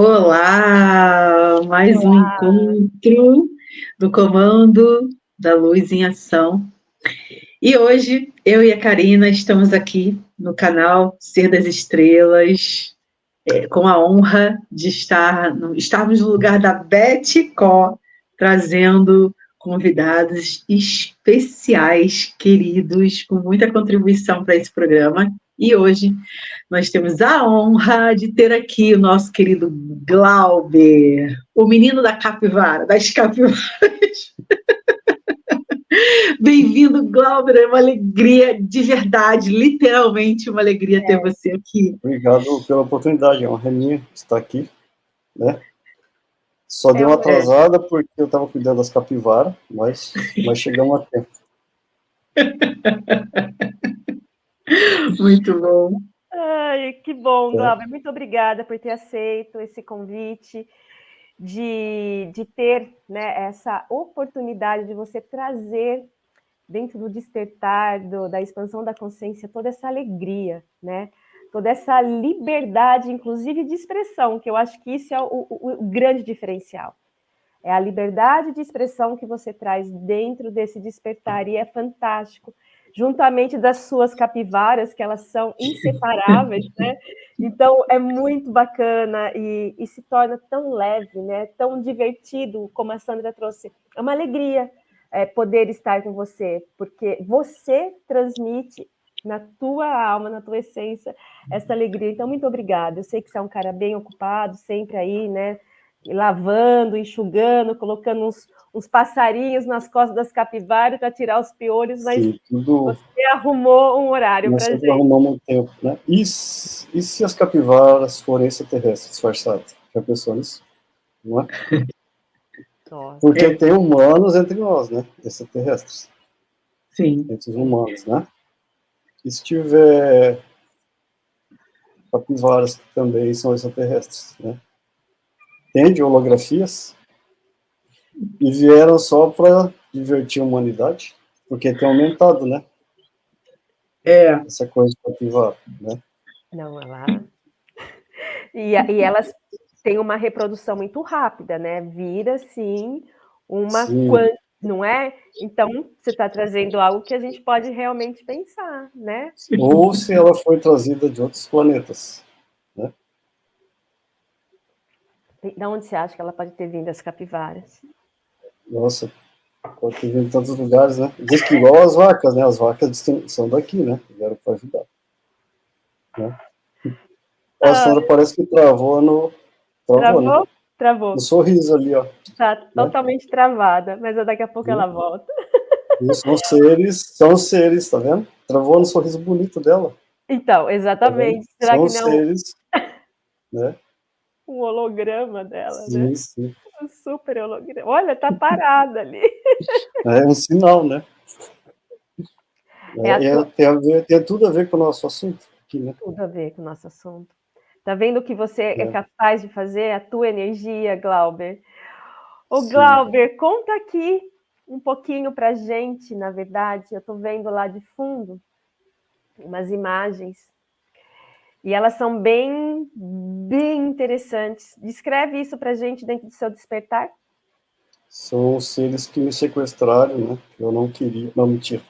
Olá! Mais um encontro do Comando da Luz em Ação. E hoje, eu e a Karina estamos aqui no canal Ser das Estrelas, com a honra de estarmos no lugar da Beth Có, trazendo convidados especiais, queridos, com muita contribuição para esse programa. E hoje nós temos a honra de ter aqui o nosso querido Glauber, o menino da capivara, das capivaras. Bem-vindo, Glauber, é uma alegria de verdade, literalmente uma alegria ter você aqui. Obrigado pela oportunidade, é uma honra estar aqui, né? Só deu uma atrasada porque eu estava cuidando das capivaras, mas chegamos a tempo. Muito bom. Ai, que bom, Glauber. Muito obrigada por ter aceito esse convite, de ter, né, essa oportunidade de você trazer dentro do despertar, da expansão da consciência, toda essa alegria, né? Toda essa liberdade, inclusive de expressão, que eu acho que isso é o grande diferencial. É a liberdade de expressão que você traz dentro desse despertar, e é fantástico, juntamente das suas capivaras, que elas são inseparáveis, né? Então, é muito bacana e se torna tão leve, né? Tão divertido, como a Sandra trouxe. É uma alegria poder estar com você, porque você transmite na tua alma, na tua essência, essa alegria. Então, muito obrigada. Eu sei que você é um cara bem ocupado, sempre aí, né? Lavando, enxugando, colocando uns passarinhos nas costas das capivaras para tirar os piolhos, mas sim, você arrumou um horário para a gente. Arrumamos um tempo, né? E se as capivaras forem extraterrestres disfarçadas? Já pensou nisso? Não é? Nossa. Porque tem humanos entre nós, né? Extraterrestres. Sim. Entre os humanos, né? E se tiver capivaras que também são extraterrestres, né? Tem de holografias e vieram só para divertir a humanidade, porque tem aumentado, né? Essa coisa de capivara, né? Não, ela... E elas têm uma reprodução muito rápida, né? Vira, assim, não é? Então, você está trazendo algo que a gente pode realmente pensar, né? Ou se ela foi trazida de outros planetas, né? De onde você acha que ela pode ter vindo, as capivaras? Nossa, pode ter vindo de tantos lugares, né? Diz que igual as vacas, né? As vacas são daqui, né? Vieram para ajudar. Né? A Sandra parece que travou no... Travou? Né? Travou. No sorriso ali, ó. Está totalmente travada, mas daqui a pouco ela volta. São seres, tá vendo? Travou no sorriso bonito dela. Então, exatamente. Tá Será que não? Seres, né? Um holograma dela, sim, né? Sim. Um super holograma. Olha, tá parada ali. É um sinal, né? Tem tudo a ver com o nosso assunto aqui, né? Tudo a ver com o nosso assunto. Tá vendo o que você é capaz de fazer? A tua energia, Glauber. Ô, Glauber, conta aqui um pouquinho pra gente, na verdade. Eu tô vendo lá de fundo umas imagens e elas são bem interessantes. Descreve isso pra gente dentro do seu despertar. São seres que me sequestraram, né? Eu não queria, não, mentira.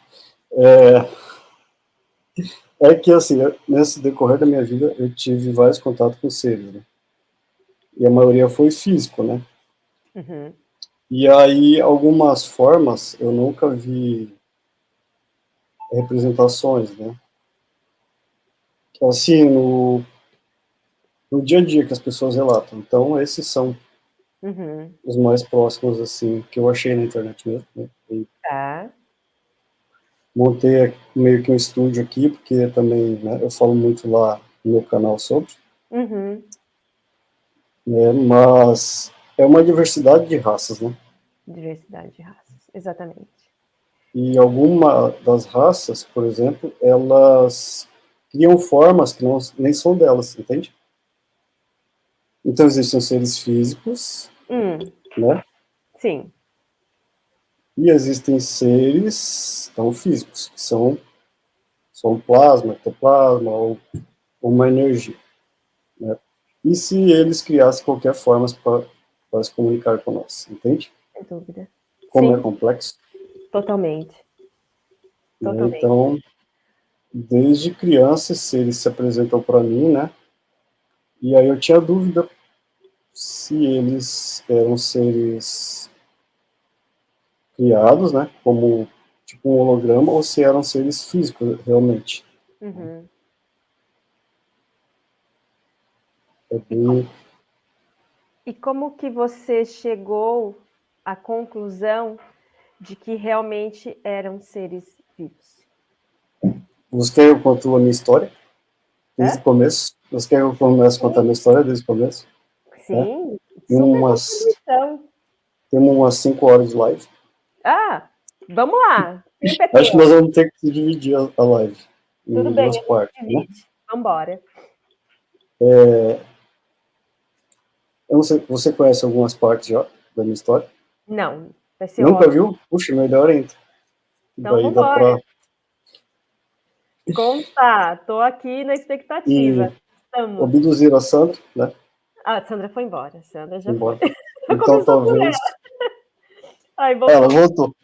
É que, assim, nesse decorrer da minha vida, eu tive vários contatos com seres, né? E a maioria foi físico, né? Uhum. E aí, algumas formas, eu nunca vi representações, né? Assim, no dia a dia que as pessoas relatam. Então, esses são os mais próximos, assim, que eu achei na internet mesmo, né? Montei meio que um estúdio aqui, porque também, né, eu falo muito lá no meu canal sobre. Né, mas é uma diversidade de raças, né? Diversidade de raças, exatamente. E alguma das raças, por exemplo, elas criam formas que nem são delas, entende? Então existem seres físicos, né? Sim. E existem seres não físicos, que são plasma, ectoplasma, ou uma energia. Né? e se eles criassem qualquer forma para se comunicar com nós, entende? Sem dúvida. Como Sim. é complexo. Totalmente. Totalmente. Então, desde criança, eles se apresentam para mim, né? E aí eu tinha dúvida se eles eram seres criados, né? Como tipo um holograma, ou se eram seres físicos, realmente. Uhum. É bem... E como que você chegou à conclusão de que realmente eram seres vivos? Você quer que eu conte a minha história? Desde o começo? Você quer que eu comece a contar a minha história desde o começo? Sim, super Umas, contribuição. temos umas 5 horas de live. Ah, vamos lá. Tempo é Acho que tempo. nós vamos ter que dividir a live Tudo em bem, a duas gente partes, né? divide. Vamos embora. Eu não sei, você conhece algumas partes já da minha história? Não, vai ser Nunca ótimo. viu? Puxa, melhor ainda. Então Daí vamos dá embora. pra... Conta, tô aqui na expectativa. E Estamos. abduzir a Sandra, né? Ah, a Sandra foi embora. A Sandra já foi. Embora. Então Começou por talvez... ela. Ai, Ela voltou. voltou.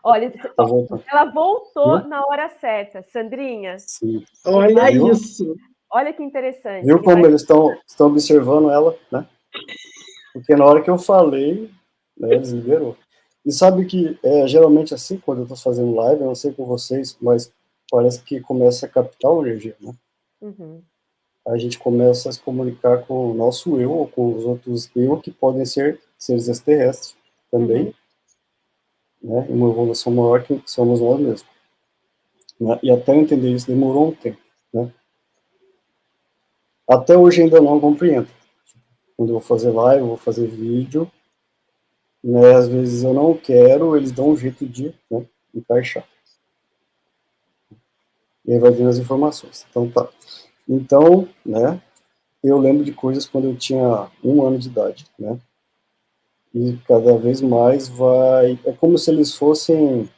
Olha, Tá voltando. ela voltou Viu? na hora certa. Sandrinha, Sim. Olha Viu? isso. olha que interessante. Viu como eles estão observando ela, né? Porque na hora que eu falei, né, eles liberou. E sabe que geralmente assim, quando eu tô fazendo live, eu não sei com vocês, mas parece que começa a captar a energia, né? Uhum. A gente começa a se comunicar com o nosso eu, ou com os outros eu, que podem ser seres extraterrestres também, né? Uma evolução maior que somos nós mesmos. Né? E até eu entender isso demorou um tempo, né? Até hoje ainda não compreendo. Quando eu vou fazer live, eu vou fazer vídeo, né? Às vezes eu não quero, eles dão um jeito de, né, encaixar. E aí vai vir as informações. Então tá. Então, né, eu lembro de coisas quando eu tinha 1 ano de idade, né? E cada vez mais vai... É como se eles fossem...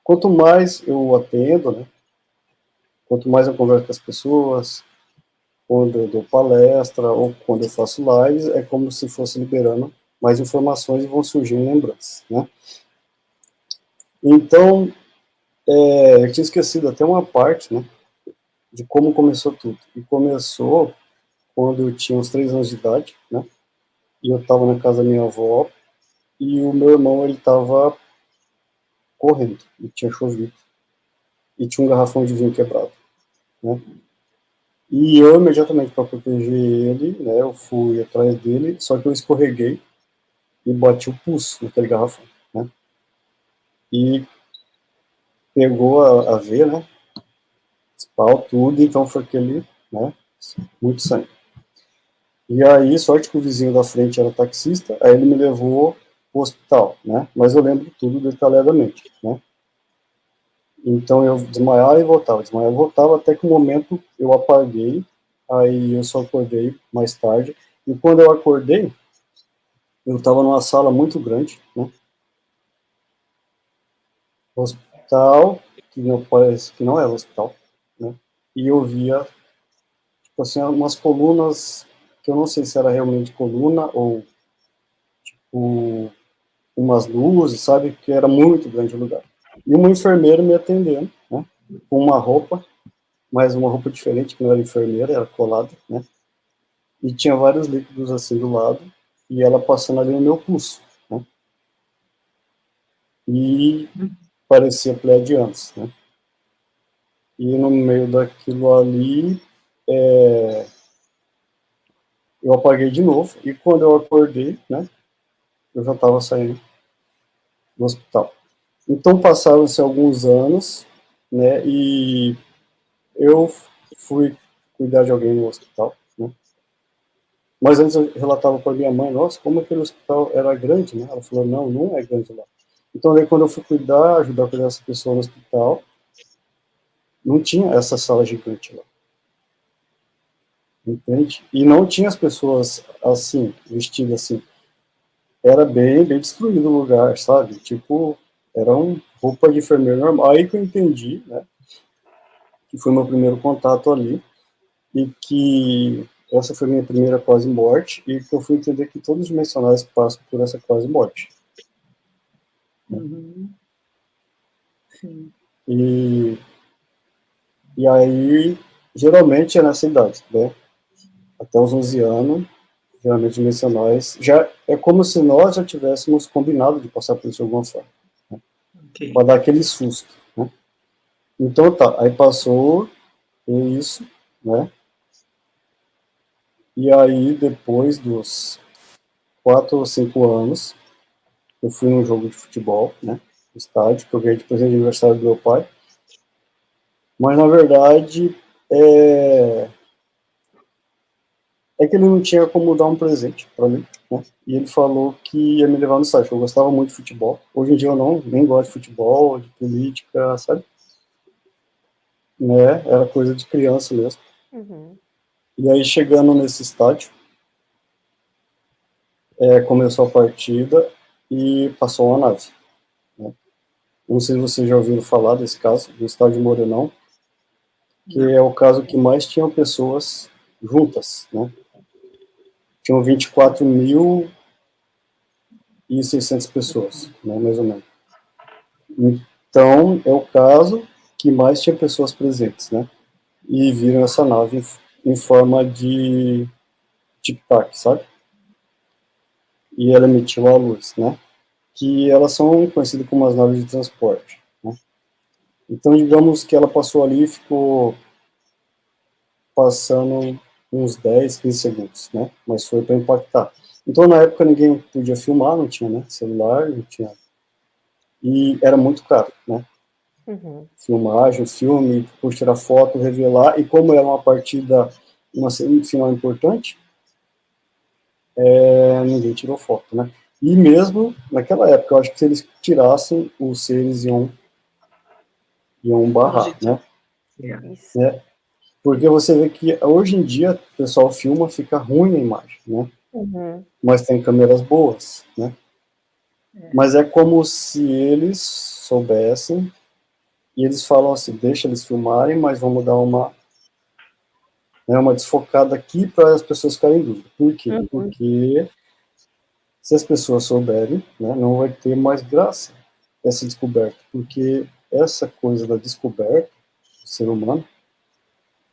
Quanto mais eu atendo, né? Quanto mais eu converso com as pessoas, quando eu dou palestra ou quando eu faço lives, é como se fosse liberando mais informações e vão surgindo lembranças, né? Então, eu tinha esquecido até uma parte, né, de como começou tudo. E começou quando eu tinha uns 3 anos de idade, né, e eu estava na casa da minha avó, e o meu irmão, ele estava correndo, e tinha chovido, e tinha um garrafão de vinho quebrado, né. E eu, imediatamente, para proteger ele, né, eu fui atrás dele, só que eu escorreguei e bati o pulso naquele garrafão, né, e pegou a veia, né, espalhou tudo, então foi aquele, né, muito sangue. E aí, sorte que o vizinho da frente era taxista, aí ele me levou pro hospital, né? Mas eu lembro tudo detalhadamente, né? Então eu desmaiava e voltava, até que um momento eu apaguei, aí eu só acordei mais tarde. E quando eu acordei, eu estava numa sala muito grande, né? Hospital, que não parece que não era hospital, né? E eu via, tipo assim, umas colunas que eu não sei se era realmente coluna ou umas luzes, sabe? Que era muito grande o lugar. E uma enfermeira me atendendo, né? Com uma roupa, mas uma roupa diferente, que não era enfermeira, era colada, né? E tinha vários líquidos assim do lado, e ela passando ali no meu pulso, né? E parecia pleiadianos, né? E no meio daquilo ali, eu apaguei de novo, e quando eu acordei, né? Eu já estava saindo do hospital. Então passaram-se alguns anos, né? E eu fui cuidar de alguém no hospital, né? Mas antes eu relatava para minha mãe, nossa, como aquele hospital era grande, né? Ela falou, não, não é grande lá. Então aí quando eu fui ajudar a cuidar dessa pessoa no hospital, não tinha essa sala gigante lá, entende? E não tinha as pessoas assim, vestidas assim. Era bem destruído o lugar, sabe? Tipo, era roupa de enfermeiro normal. Aí que eu entendi, né? Que foi meu primeiro contato ali, e que essa foi minha primeira quase morte, e que eu fui entender que todos os dimensionais passam por essa quase morte. Uhum. Sim. E aí, geralmente é nessa idade, né? Até os 11 anos, geralmente dimensionais, já é como se nós já tivéssemos combinado de passar por isso de alguma forma, né? Ok. Para dar aquele susto, né? Então tá, aí passou isso, né? E aí, depois dos 4 ou 5 anos, eu fui num jogo de futebol, né? No estádio, que eu ganhei de presente de aniversário do meu pai. Mas, na verdade, é, é que ele não tinha como dar um presente para mim, né? E ele falou que ia me levar no estádio, eu gostava muito de futebol. Hoje em dia eu nem gosto de futebol, de política, sabe? Né? Era coisa de criança mesmo. Uhum. E aí, chegando nesse estádio, começou a partida e passou uma nave, né? Não sei se vocês já ouviram falar desse caso, do estádio Morenão, que Não. é o caso que mais tinham pessoas juntas, né? Tinham 24.600 pessoas, né, mais ou menos. Então, é o caso que mais tinha pessoas presentes, né? E viram essa nave em forma de tic-tac, sabe? E ela emitiu a luz, né? Que elas são conhecidas como as naves de transporte, né? Então, digamos que ela passou ali e ficou passando uns 10, 15 segundos, né? Mas foi para impactar. Então, na época, ninguém podia filmar, não tinha, né, celular, não tinha. E era muito caro, né? Uhum. Filmagem, filme, por tirar foto, revelar. E como era uma partida, uma semifinal importante, ninguém tirou foto, né? E mesmo naquela época, eu acho que se eles tirassem, os seres iam barrar, Fugitivo. né? Isso. né? Porque você vê que hoje em dia o pessoal filma, fica ruim a imagem, né? Uhum. Mas tem câmeras boas, né? Mas é como se eles soubessem e eles falam assim, deixa eles filmarem, mas vamos dar uma desfocada aqui para as pessoas ficarem em dúvida. Por quê? Uhum. Porque se as pessoas souberem, né, não vai ter mais graça essa descoberta, porque essa coisa da descoberta do ser humano,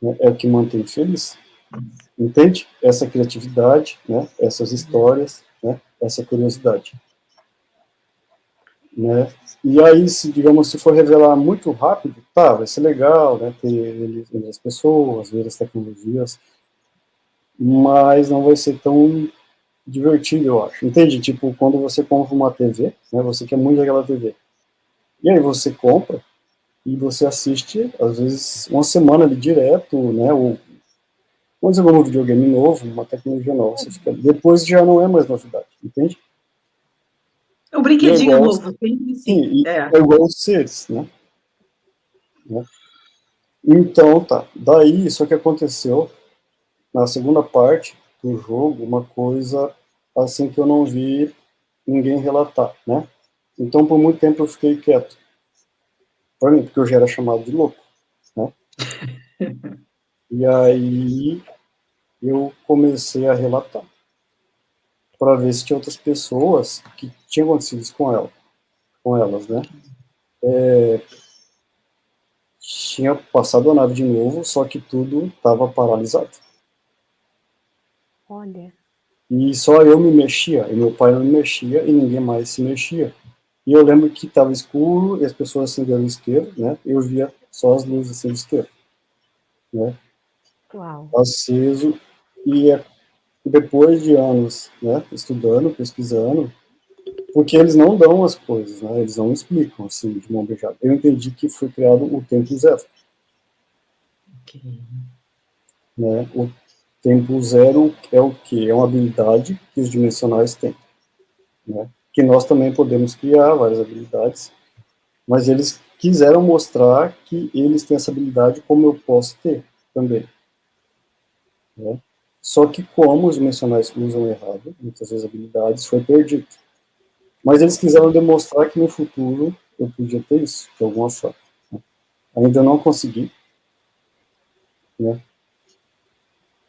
né, é o que mantém feliz. Entende? Essa criatividade, né, essas histórias, né, essa curiosidade. Né? E aí, se, digamos, se for revelar muito rápido, tá, vai ser legal, né, ter as pessoas, ver as tecnologias, mas não vai ser tão divertido, eu acho. Entende? Tipo, quando você compra uma TV, né, você quer muito aquela TV. E aí você compra e você assiste, às vezes, uma semana ali direto, né, ou quando você compra um videogame novo, uma tecnologia nova, você fica, depois já não é mais novidade, entende? É um E é brinquedinho igual, novo, sempre sim, sim. e É. é igual os seres, né? Então, tá. Daí, isso que aconteceu na segunda parte do jogo, uma coisa assim que eu não vi ninguém relatar, né? Então, por muito tempo eu fiquei quieto. Para mim, porque eu já era chamado de louco, né? E aí eu comecei a relatar para ver se tinha outras pessoas que tinham acontecido isso com elas, né? Tinha passado a nave de novo, só que tudo estava paralisado. Olha. E só eu me mexia, e meu pai não me mexia, e ninguém mais se mexia. E eu lembro que estava escuro, e as pessoas acenderam o isqueiro, né? Eu via só as luzes assim do isqueiro, né? Uau. Aceso, e depois de anos, né, estudando, pesquisando, porque eles não dão as coisas, né? Eles não explicam, assim, de mão beijada. Eu entendi que foi criado o tempo zero, Ok. né? O tempo zero é o quê? É uma habilidade que os dimensionais têm, né? Que nós também podemos criar várias habilidades, mas eles quiseram mostrar que eles têm essa habilidade como eu posso ter também, né? Só que como os dimensionais usam errado, muitas vezes habilidades, foi perdido. Mas eles quiseram demonstrar que no futuro eu podia ter isso, de alguma forma. Ainda não consegui, né?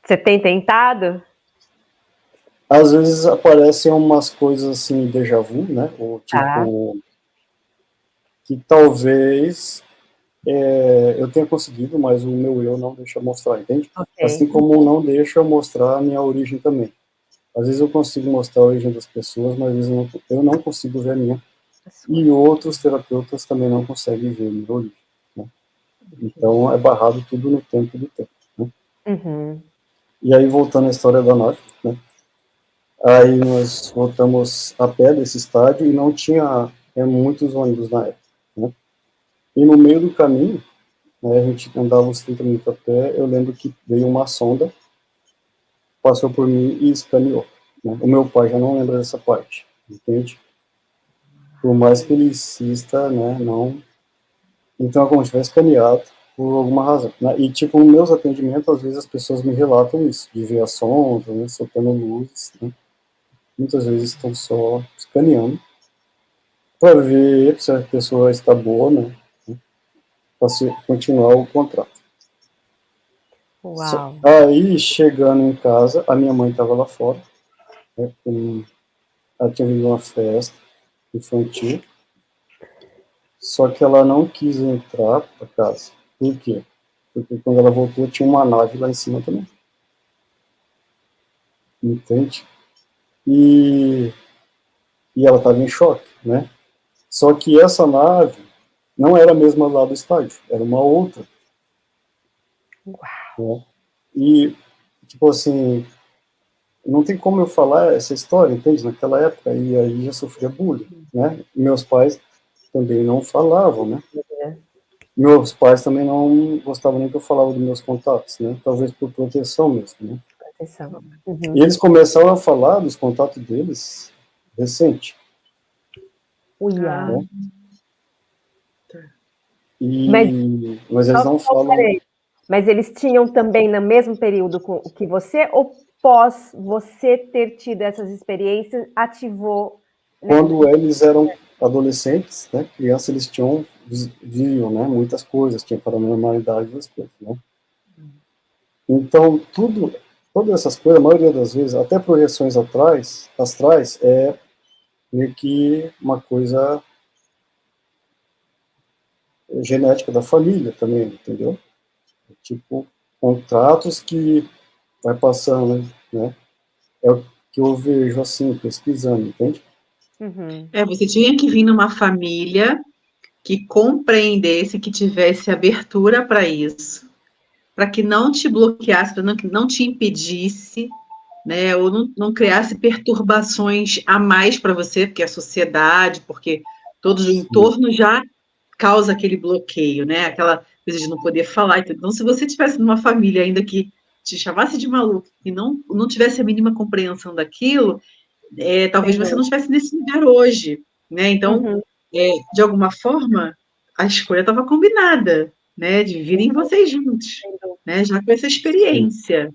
Você tem tentado? Às vezes aparecem umas coisas assim, déjà vu, né? Ou Tá. tipo, que talvez eu tenha conseguido, mas o meu eu não deixa mostrar, entende? Ok. Assim como não deixa eu mostrar a minha origem também. Às vezes eu consigo mostrar a origem das pessoas, mas às vezes eu não consigo ver a minha. E outros terapeutas também não conseguem ver a minha origem, né? Então é barrado tudo no tempo do tempo, né? Uhum. E aí, voltando à história da nave, né? Aí nós voltamos a pé desse estádio e não tinha muitos ônibus na época, né? E no meio do caminho, né, a gente andava uns 30 minutos a pé, eu lembro que veio uma sonda, passou por mim e escaneou, né? O meu pai já não lembra dessa parte, entende? Por mais que ele insista, né, não... Então é como se tivesse escaneado por alguma razão, né? E, tipo, nos meus atendimentos, às vezes as pessoas me relatam isso, de ver a sonda, né, soltando luzes, né? Muitas vezes estão só escaneando para ver se a pessoa está boa, né? Para continuar o contrato. Uau. Aí, chegando em casa, a minha mãe estava lá fora, né? Ela tinha vindo uma festa infantil, só que ela não quis entrar para casa. Por quê? Porque quando ela voltou, tinha uma nave lá em cima também. Entende? E, e ela estava em choque, né? Só que essa nave não era a mesma lá do estádio, era uma outra. Uau. Né? E, tipo assim, não tem como eu falar essa história, entende? Naquela época, e aí já sofria bullying, né? Meus pais também não falavam, né? Meus pais também não gostavam nem que eu falava dos meus contatos, né? Talvez por proteção mesmo, né? Atenção. E eles começaram a falar dos contatos deles recente, Uia. né? Tá. Mas, Mas eles não falam. peraí. Mas eles tinham também no mesmo período que você, ou pós você ter tido essas experiências, ativou, né? Quando eles eram adolescentes, né, crianças, eles viam, né, muitas coisas, tinha paranormalidade das coisas, né. Então, todas essas coisas, a maioria das vezes, até projeções astrais, é meio que uma coisa genética da família também, entendeu? Tipo, contratos que vai passando, né? É o que eu vejo assim, pesquisando, entende? Uhum. Você tinha que vir numa família que compreendesse, que tivesse abertura para isso, para que não te bloqueasse, para que não te impedisse, né, ou não criasse perturbações a mais para você, porque a sociedade, porque todo o Sim, entorno já causa aquele bloqueio, né, aquela coisa de não poder falar. Então, se você tivesse numa família ainda que te chamasse de maluco e não tivesse a mínima compreensão daquilo, talvez você não estivesse nesse lugar hoje, né? Então, Uhum. de alguma forma, a escolha estava combinada, né? De virem vocês juntos, né? Já com essa sim. experiência.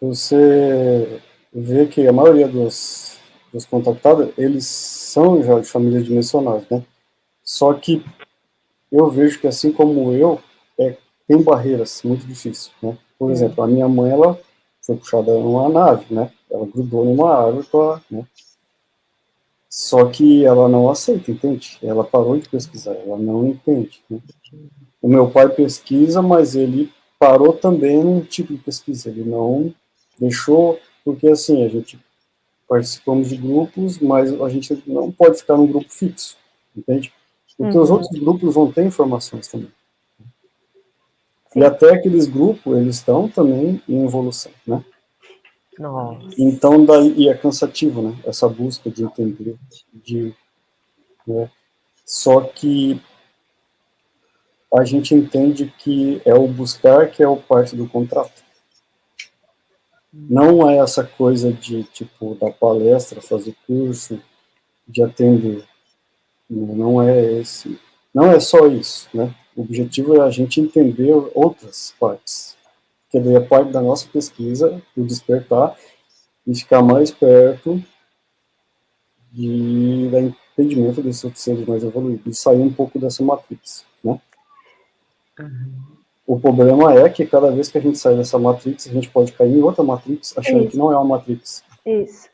Você vê que a maioria dos contactados, eles são já de famílias dimensionais, né? Só que eu vejo que, assim como eu, tem barreiras muito difíceis, né? Por exemplo, a minha mãe, ela foi puxada numa nave, né? Ela grudou numa árvore, né? Só que ela não aceita, entende? Ela parou de pesquisar, ela não entende, né? O meu pai pesquisa, mas ele parou também num tipo de pesquisa, ele não deixou, porque assim, a gente participamos de grupos, mas a gente não pode ficar num grupo fixo, entende? Porque os Uhum. outros grupos vão ter informações também. E Sim. até aqueles grupos, eles estão também em evolução, né? Nossa. Então, daí, e é cansativo, né? Essa busca de entender, né? Só que a gente entende que é o buscar que é o parte do contrato. Não é essa coisa de, tipo, dar palestra, fazer curso, de atender. Não é esse. Não é só isso, né? O objetivo é a gente entender outras partes. Que daí é parte da nossa pesquisa, o despertar e ficar mais perto do entendimento desses outros seres mais evoluídos. E sair um pouco dessa matrix, né? O problema é que cada vez que a gente sai dessa Matrix, a gente pode cair em outra Matrix, achando que não é uma Matrix. Isso.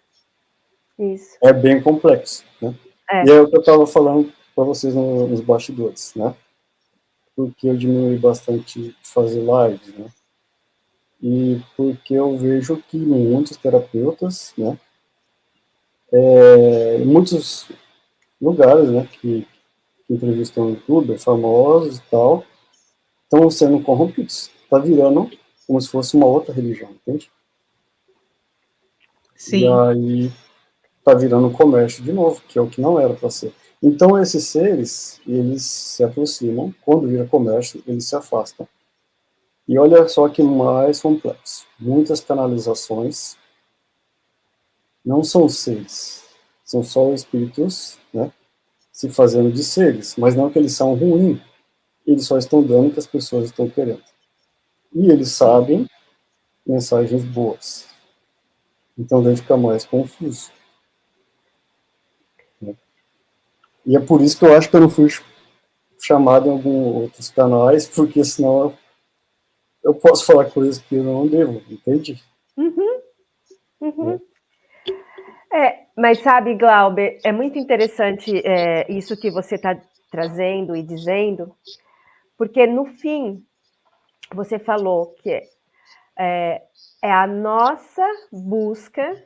É bem complexo, né? E é o que eu estava falando para vocês nos bastidores, né? Porque eu diminui bastante fazer lives, né? E porque eu vejo que muitos terapeutas, né? Em muitos lugares, né? Que entrevistam youtubers famosos e tal, estão sendo corrompidos. Está virando como se fosse uma outra religião, entende? Sim. E aí está virando um comércio de novo, que é o que não era para ser. Então, esses seres, eles se aproximam, quando vira comércio, eles se afastam. E olha só que mais complexo. Muitas canalizações não são seres, são só espíritos, né, se fazendo de seres, mas não que eles são ruins, eles só estão dando o que as pessoas estão querendo. E eles sabem mensagens boas. Então, daí fica mais confuso. Né? E é por isso que eu acho que eu não fui chamado em alguns outros canais, porque senão eu posso falar coisas que eu não devo, entende? Mas sabe, Glauber, é muito interessante isso que você está trazendo e dizendo, porque no fim você falou que é a nossa busca,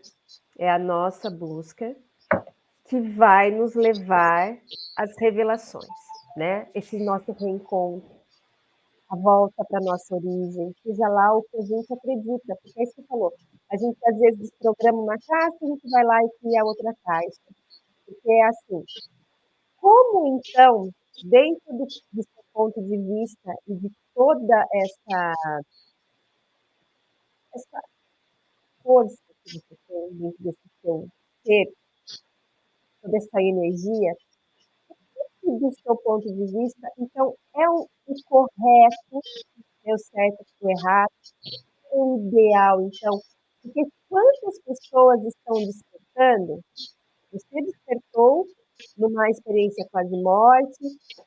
que vai nos levar às revelações, né? Esse nosso reencontro, a volta para a nossa origem, seja lá o que a gente acredita, porque é isso que você falou. A gente, às vezes, desprograma uma caixa, a gente vai lá e cria outra caixa. Porque é assim. Como, então, dentro do seu ponto de vista e de toda essa força que você tem dentro desse seu ser, toda essa energia, do seu ponto de vista, então, é o correto, é o certo, é o errado, é o ideal, então, porque quantas pessoas estão despertando? Você despertou numa experiência quase morte,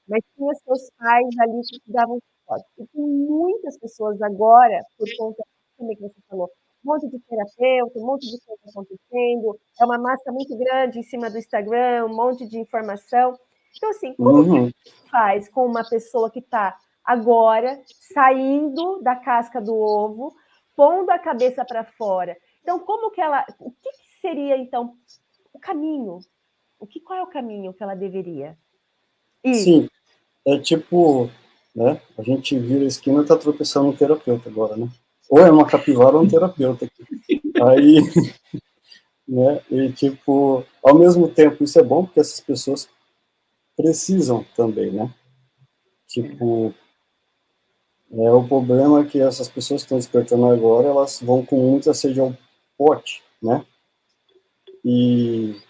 mas tinha seus pais ali que te davam suporte. E tem muitas pessoas agora, por conta, como é que você falou, um monte de terapeuta, um monte de coisa acontecendo, é uma massa muito grande em cima do Instagram, um monte de informação. Então, assim, como que faz com uma pessoa que está agora saindo da casca do ovo, pondo a cabeça para fora? Então, como que ela... O que seria, então, o caminho? Qual é o caminho que ela deveria ir? Sim, é tipo, né, a gente vira a esquina e tá tropeçando no terapeuta agora, né? Ou é uma capivara ou um terapeuta aqui. Aí, né, e tipo, ao mesmo tempo, isso é bom porque essas pessoas precisam também, né? Tipo, o problema é que essas pessoas que estão despertando agora, elas vão com muita sede ao pote, né? E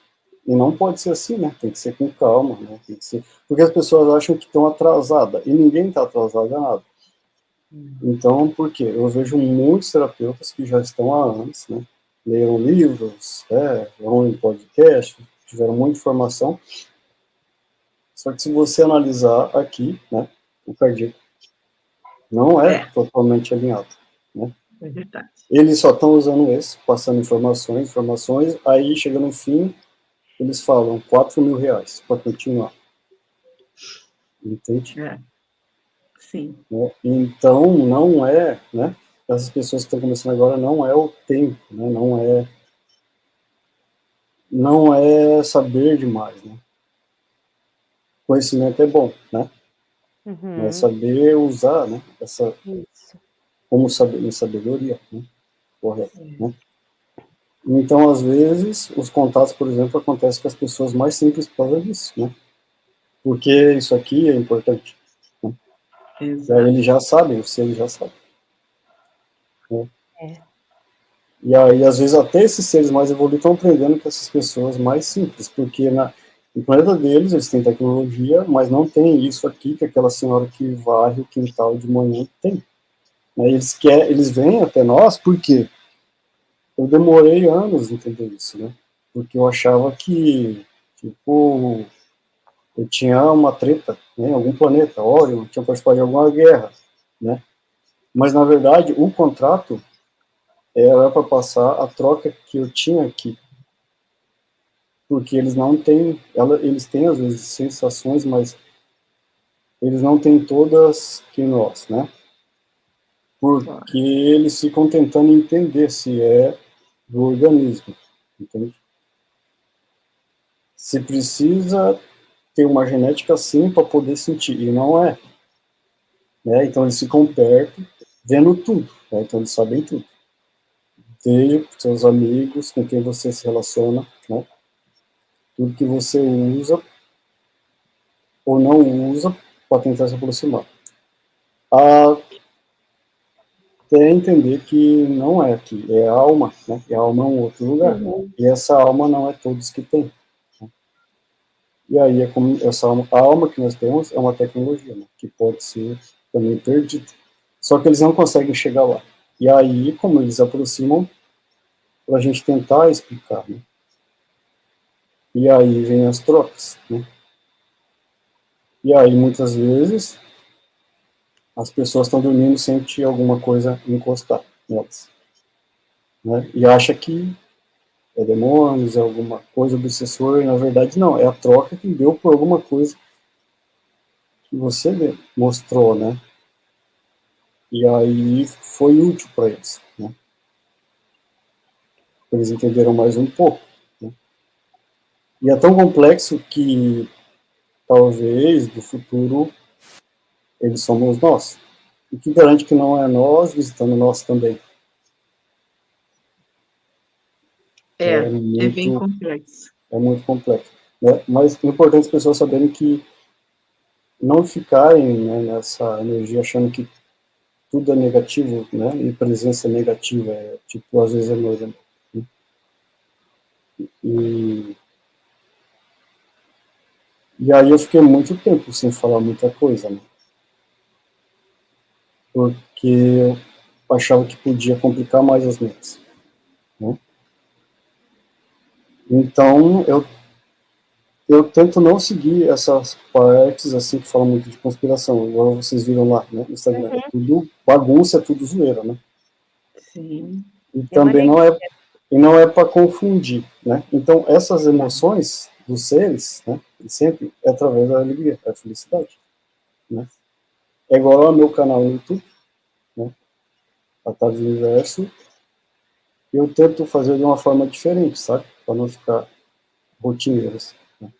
não pode ser assim, né? Tem que ser com calma, né? Tem que ser... Porque as pessoas acham que estão atrasadas, e ninguém está atrasado a nada. Então, por quê? Eu vejo muitos terapeutas que já estão há anos, né? Leram livros, vão em podcast, tiveram muita informação. Só que se você analisar aqui, né, o cardíaco não é totalmente alinhado, né? É verdade. Eles só estão usando esse, passando informações, aí chega no fim, eles falam R$ 4.000 para continuar. Entende? Sim. Né? Então, não é, né? Essas pessoas que estão começando agora, não é o tempo, né? Não é saber demais, né? Conhecimento é bom, né? Mas saber usar, né? Como saber, em sabedoria, né? Correto, né? Então, às vezes, os contatos, por exemplo, acontecem com as pessoas mais simples por causa disso, né? Porque isso aqui é importante. Né? E aí eles já sabem, você já sabe. Né? E aí, às vezes, até esses seres mais evoluídos estão aprendendo com essas pessoas mais simples, porque no planeta deles, eles têm tecnologia, mas não tem isso aqui que aquela senhora que varre o quintal de manhã tem. Né? Eles vêm até nós porque eu demorei anos a entender isso, né? Porque eu achava que, tipo, eu tinha uma treta, né, em algum planeta, Orion, tinha participado de alguma guerra, né? Mas, na verdade, o contrato era para passar a troca que eu tinha aqui. Porque eles não têm, eles têm, às vezes, sensações, mas eles não têm todas que nós, né? Porque eles ficam tentando entender se é do organismo, entende? Se precisa ter uma genética assim para poder sentir, e não é. Né? Então eles ficam perto, vendo tudo, né? Então eles sabem tudo. Desde seus amigos, com quem você se relaciona, né? Tudo que você usa ou não usa para tentar se aproximar. Até entender que não é aqui, é a alma, né? E a alma é um outro lugar. E essa alma não é todos que tem. Né? E aí, é como essa alma, a alma que nós temos é uma tecnologia, né? Que pode ser também perdida. Só que eles não conseguem chegar lá. E aí, como eles aproximam, para a gente tentar explicar, né? E aí vem as trocas, né? E aí, muitas vezes, as pessoas estão dormindo e sentem alguma coisa encostar nelas. Né? E acha que é demônios, é alguma coisa obsessor, e na verdade não, é a troca que deu por alguma coisa que você mostrou, né? E aí foi útil para eles, né? Eles entenderam mais um pouco. Né? E é tão complexo que talvez no futuro eles somos nós. O que garante que não é nós visitando nós também? É bem complexo. É muito complexo. Né? Mas é importante as pessoas saberem que não ficarem, né, nessa energia achando que tudo é negativo, né, e presença negativa, tipo, às vezes é nojo. Né? E aí eu fiquei muito tempo sem falar muita coisa, né? Porque eu achava que podia complicar mais as mentes. Né? Então, eu tento não seguir essas partes, assim, que falam muito de conspiração. Agora vocês viram lá, né, no Instagram. É tudo bagunça, é tudo zoeira, né? Sim. E também não é para confundir, né? Então, essas emoções dos seres, né, sempre é através da alegria, da felicidade, né? É igual ao meu canal no YouTube, né, Atados do Universo, eu tento fazer de uma forma diferente, sabe? Para não ficar rotineiro, assim, né?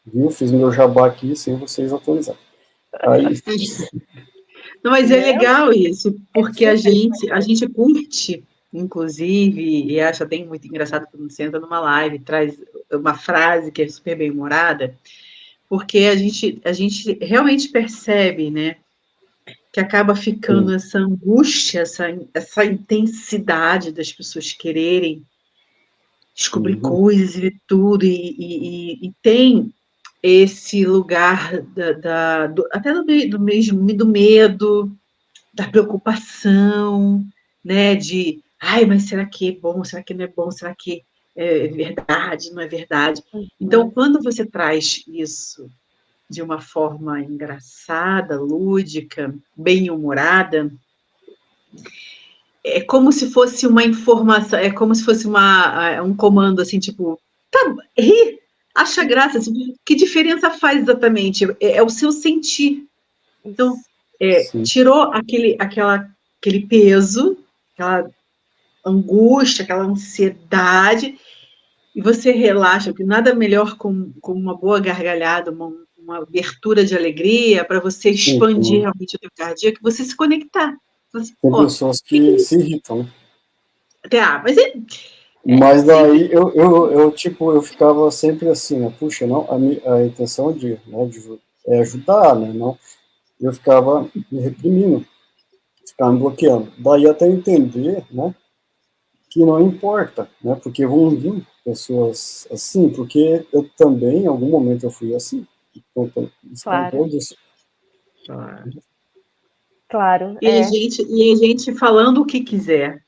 Viu? Fiz meu jabá aqui sem vocês atualizarem. Aí... Não, mas é legal isso, porque a gente curte, inclusive, e acha bem muito engraçado quando você entra numa live, traz uma frase que é super bem-humorada, porque a gente realmente percebe, né, que acaba ficando essa angústia, essa intensidade das pessoas quererem descobrir coisas e tudo, e tem esse lugar até do medo, da preocupação, né? De, ai, mas será que é bom? Será que não é bom? Será que é verdade? Não é verdade? Então, quando você traz isso de uma forma engraçada, lúdica, bem-humorada, é como se fosse uma informação, é como se fosse um comando assim, tipo, tá, ri, acha graça, assim, que diferença faz exatamente? É o seu sentir. Então, tirou aquele peso, aquela angústia, aquela ansiedade, e você relaxa, porque nada melhor com uma boa gargalhada, uma abertura de alegria, para você expandir realmente o teu cardíaco, e você se conectar. Você, tem pessoas que se irritam. Mas daí eu ficava sempre assim, né? Puxa, não, a intenção é ajudar, né? Não, eu ficava me reprimindo, ficava me bloqueando. Daí até entender, né, que não importa, né? Porque vão vir pessoas assim, porque eu também, em algum momento, eu fui assim. Então, claro. Isso. Claro. E a gente falando o que quiser.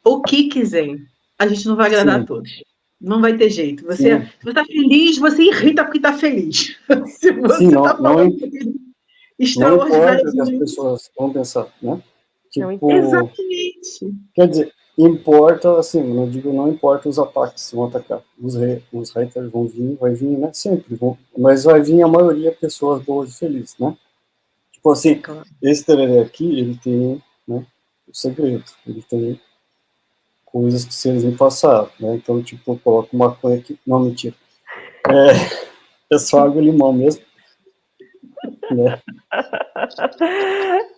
O que quiser. A gente não vai agradar a todos. Não vai ter jeito. Se você está feliz, você irrita porque está feliz. Se você está falando Não importa o que as extraordinariamente. pessoas vão pensar, né? Não Tipo, Exatamente. quer dizer, importa, assim, não digo não importa os ataques vão atacar. Os haters vão vir, vai vir, né? Sempre vão, mas vai vir a maioria pessoas boas e felizes, né? Tipo assim, Claro. esse tereré aqui, ele tem, né, o segredo, ele tem coisas que se eles me passaram, né? Então, tipo, eu coloco maconha aqui, não, mentira. É só água e limão mesmo, né?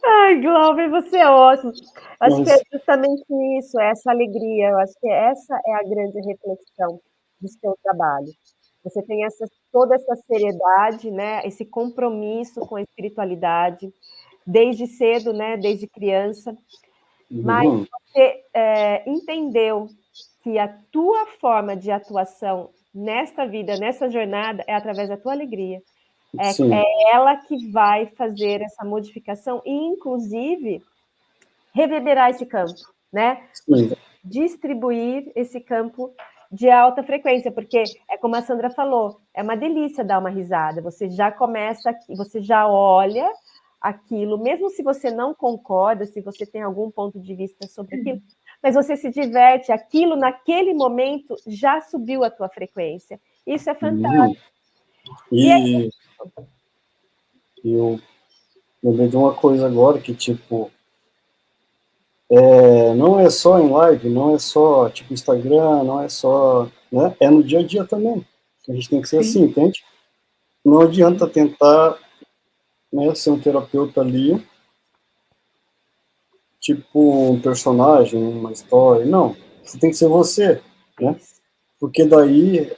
Ai, Glauber, você é ótimo. Acho que é Mas, justamente isso, essa alegria. Eu acho que essa é a grande reflexão do seu trabalho. Você tem toda essa seriedade, né? Esse compromisso com a espiritualidade, desde cedo, né? Desde criança. Mas uhum, você entendeu que a tua forma de atuação nesta vida, nessa jornada, é através da tua alegria. sim, É ela que vai fazer essa modificação e, inclusive, reverberar esse campo, né? sim, Você distribuir esse campo de alta frequência, porque é como a Sandra falou, é uma delícia dar uma risada. Você já começa, você já olha aquilo, mesmo se você não concorda, se você tem algum ponto de vista sobre aquilo, mas você se diverte, aquilo naquele momento já subiu a tua frequência. Isso é fantástico. uhum. E eu lembrei de uma coisa agora que, tipo, não é só em live, não é só, tipo, Instagram, não é só, né? É no dia a dia também. A gente tem que ser assim, Sim, entende? Não adianta sim. tentar, né, ser um terapeuta ali, tipo um personagem, uma história. Não, você tem que ser você, né? Isso. Porque daí,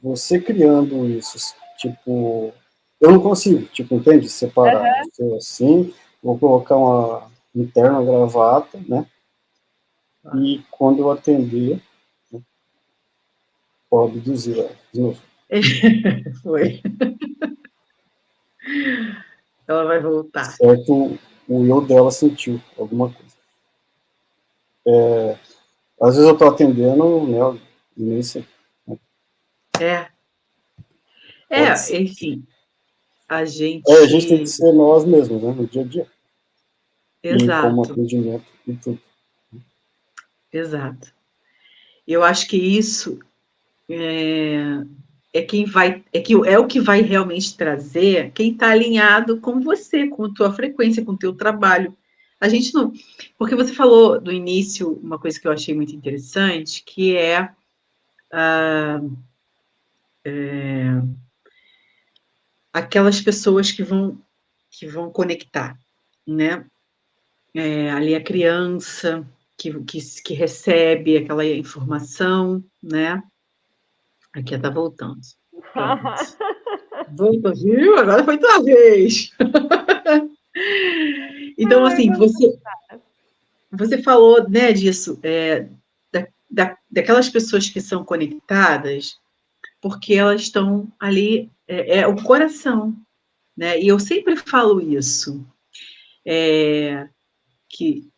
você criando isso, tipo, eu não consigo, tipo, entende? Separar. Eu Uhum. sou assim, vou colocar um terno, uma gravata, né? E quando eu atender, pode abduzir ela de novo. Foi. Ela vai voltar. Certo, o eu dela sentiu alguma coisa. Às vezes eu tô atendendo, né, nem sei. É, Pode ser. enfim, a A gente tem que gente. ser nós mesmos, né, no dia a dia. E como Exato, atendimento e tudo. exato. Eu acho que isso quem vai, é o que vai realmente trazer quem está alinhado com você, com a tua frequência, com o teu trabalho. A gente não. Porque você falou do início uma coisa que eu achei muito interessante, que é aquelas pessoas que vão conectar, né? Ali a criança que recebe aquela informação, né? Aqui está voltando. Pronto. Voltou, viu? Agora foi tua vez. Então, Ai, assim, você falou, né, disso, daquelas pessoas que são conectadas, porque elas estão ali, o coração, né? E eu sempre falo isso, que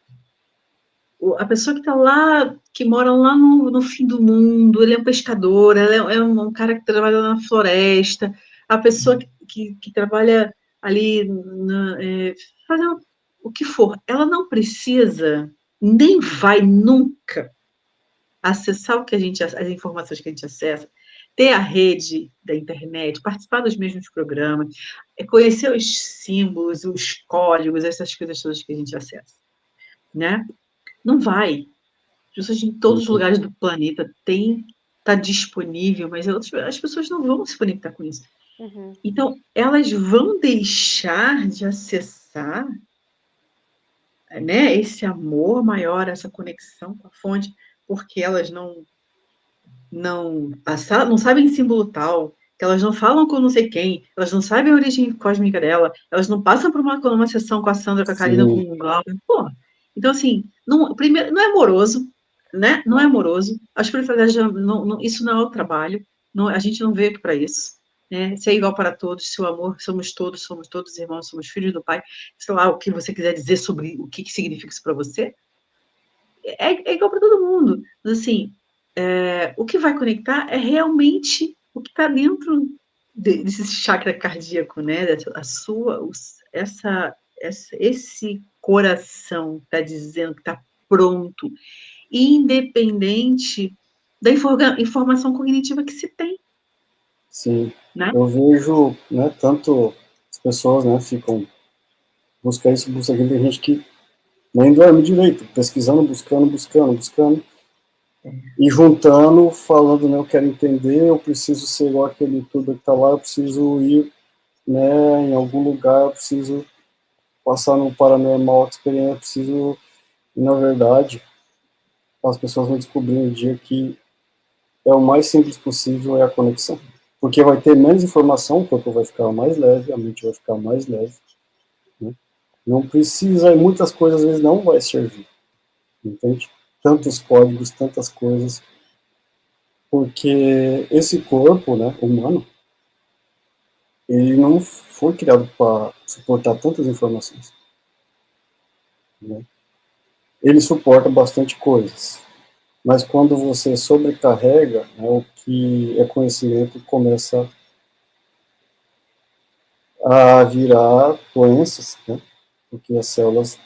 a pessoa que está lá, que mora lá no fim do mundo, ele é um pescador, ela é um cara que trabalha na floresta, a pessoa que trabalha ali fazendo o que for, ela não precisa, nem vai nunca acessar as informações que a gente acessa, ter a rede da internet, participar dos mesmos programas, conhecer os símbolos, os códigos, essas coisas todas que a gente acessa, né? Não vai. As pessoas em todos os Uhum. lugares do planeta está disponível, mas as pessoas não vão se conectar com isso. Uhum. Então, elas vão deixar de acessar, né, esse amor maior, essa conexão com a fonte, porque elas não sabem símbolo tal, que elas não falam com não sei quem, elas não sabem a origem cósmica dela, elas não passam por uma sessão com a Sandra, com a Karina, com Sim, o Glauber. Pô, então, assim, primeiro, não é amoroso, né? Não é amoroso. A espiritualidade, isso não é o trabalho, a gente não veio aqui para isso. Né? Se é igual para todos, se o amor, somos todos irmãos, somos filhos do Pai, sei lá, o que você quiser dizer sobre o que significa isso para você, é igual para todo mundo. Mas, assim, o que vai conectar é realmente o que está dentro, desse chakra cardíaco, né? Esse coração está dizendo que está pronto, independente da informação cognitiva que se tem. Sim, né? eu vejo, né, tanto as pessoas, né, ficam busca isso, busca aquilo, tem gente que nem dorme direito, pesquisando, buscando, e juntando, falando, né, eu quero entender, eu preciso ser igual aquele youtuber que está lá, eu preciso ir, né, em algum lugar, eu preciso passar no paranormal experiência, eu preciso, e na verdade, as pessoas vão descobrir um dia que é o mais simples possível, é a conexão. Porque vai ter menos informação, o corpo vai ficar mais leve, a mente vai ficar mais leve, né? Não precisa, e muitas coisas às vezes não vai servir, entende? Tantos códigos, tantas coisas, porque esse corpo, né, humano, ele não foi criado para suportar tantas informações, né? Ele suporta bastante coisas, mas quando você sobrecarrega, né, o que é conhecimento começa a virar doenças, né, porque as células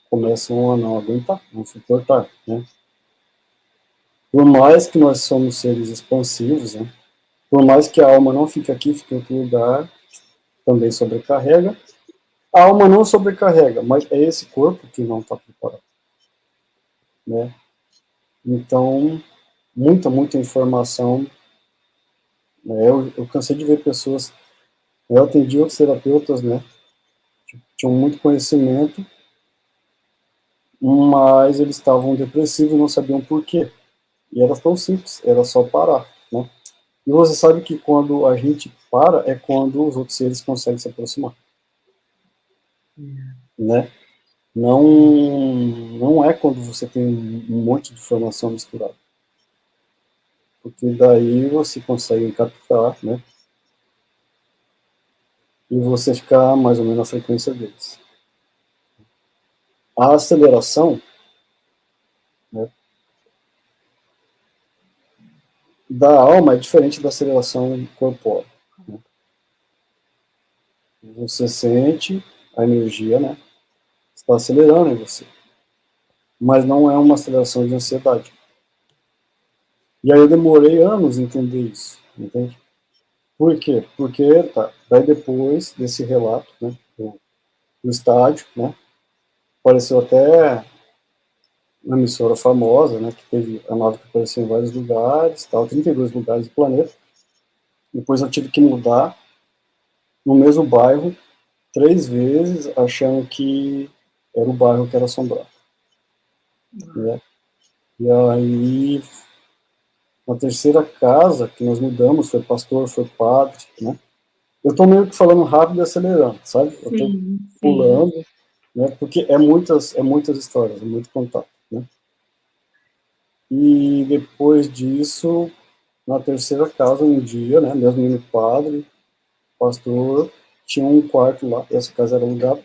começam a não aguentar, não suportar, né? Por mais que nós somos seres expansivos, né, por mais que a alma não fique aqui, fique em outro lugar, também sobrecarrega. A alma não sobrecarrega, mas é esse corpo que não está preparado, né? Então, muita informação, né? Eu cansei de ver pessoas, eu atendi outros terapeutas, né, que tinham muito conhecimento, mas eles estavam depressivos e não sabiam por quê. E era tão simples, era só parar, né? E você sabe que quando a gente para é quando os outros seres conseguem se aproximar, né? Não é quando você tem um monte de informação misturada, porque daí você consegue captar, né? E você ficar mais ou menos na frequência deles. A aceleração, né, da alma é diferente da aceleração corpórea, né? Você sente a energia, né, está acelerando em você, mas não é uma aceleração de ansiedade. E aí eu demorei anos a entender isso, entende? Por quê? Porque, tá, daí depois desse relato, né, do estádio, né, apareceu até uma emissora famosa, né, que teve a nave que apareceu em vários lugares, tal, 32 lugares do planeta. Depois eu tive que mudar no mesmo bairro 3 vezes, achando que era o bairro que era assombrado, né? E aí, na terceira casa que nós mudamos, foi pastor, foi padre, né? Eu tô meio que falando rápido e acelerando, sabe? Eu tô Sim, sim. pulando, né? Porque é muitas histórias, é muito contato, né? E depois disso, na terceira casa, um dia, né? Mesmo indo padre, pastor, tinha um quarto lá, essa casa era alugada,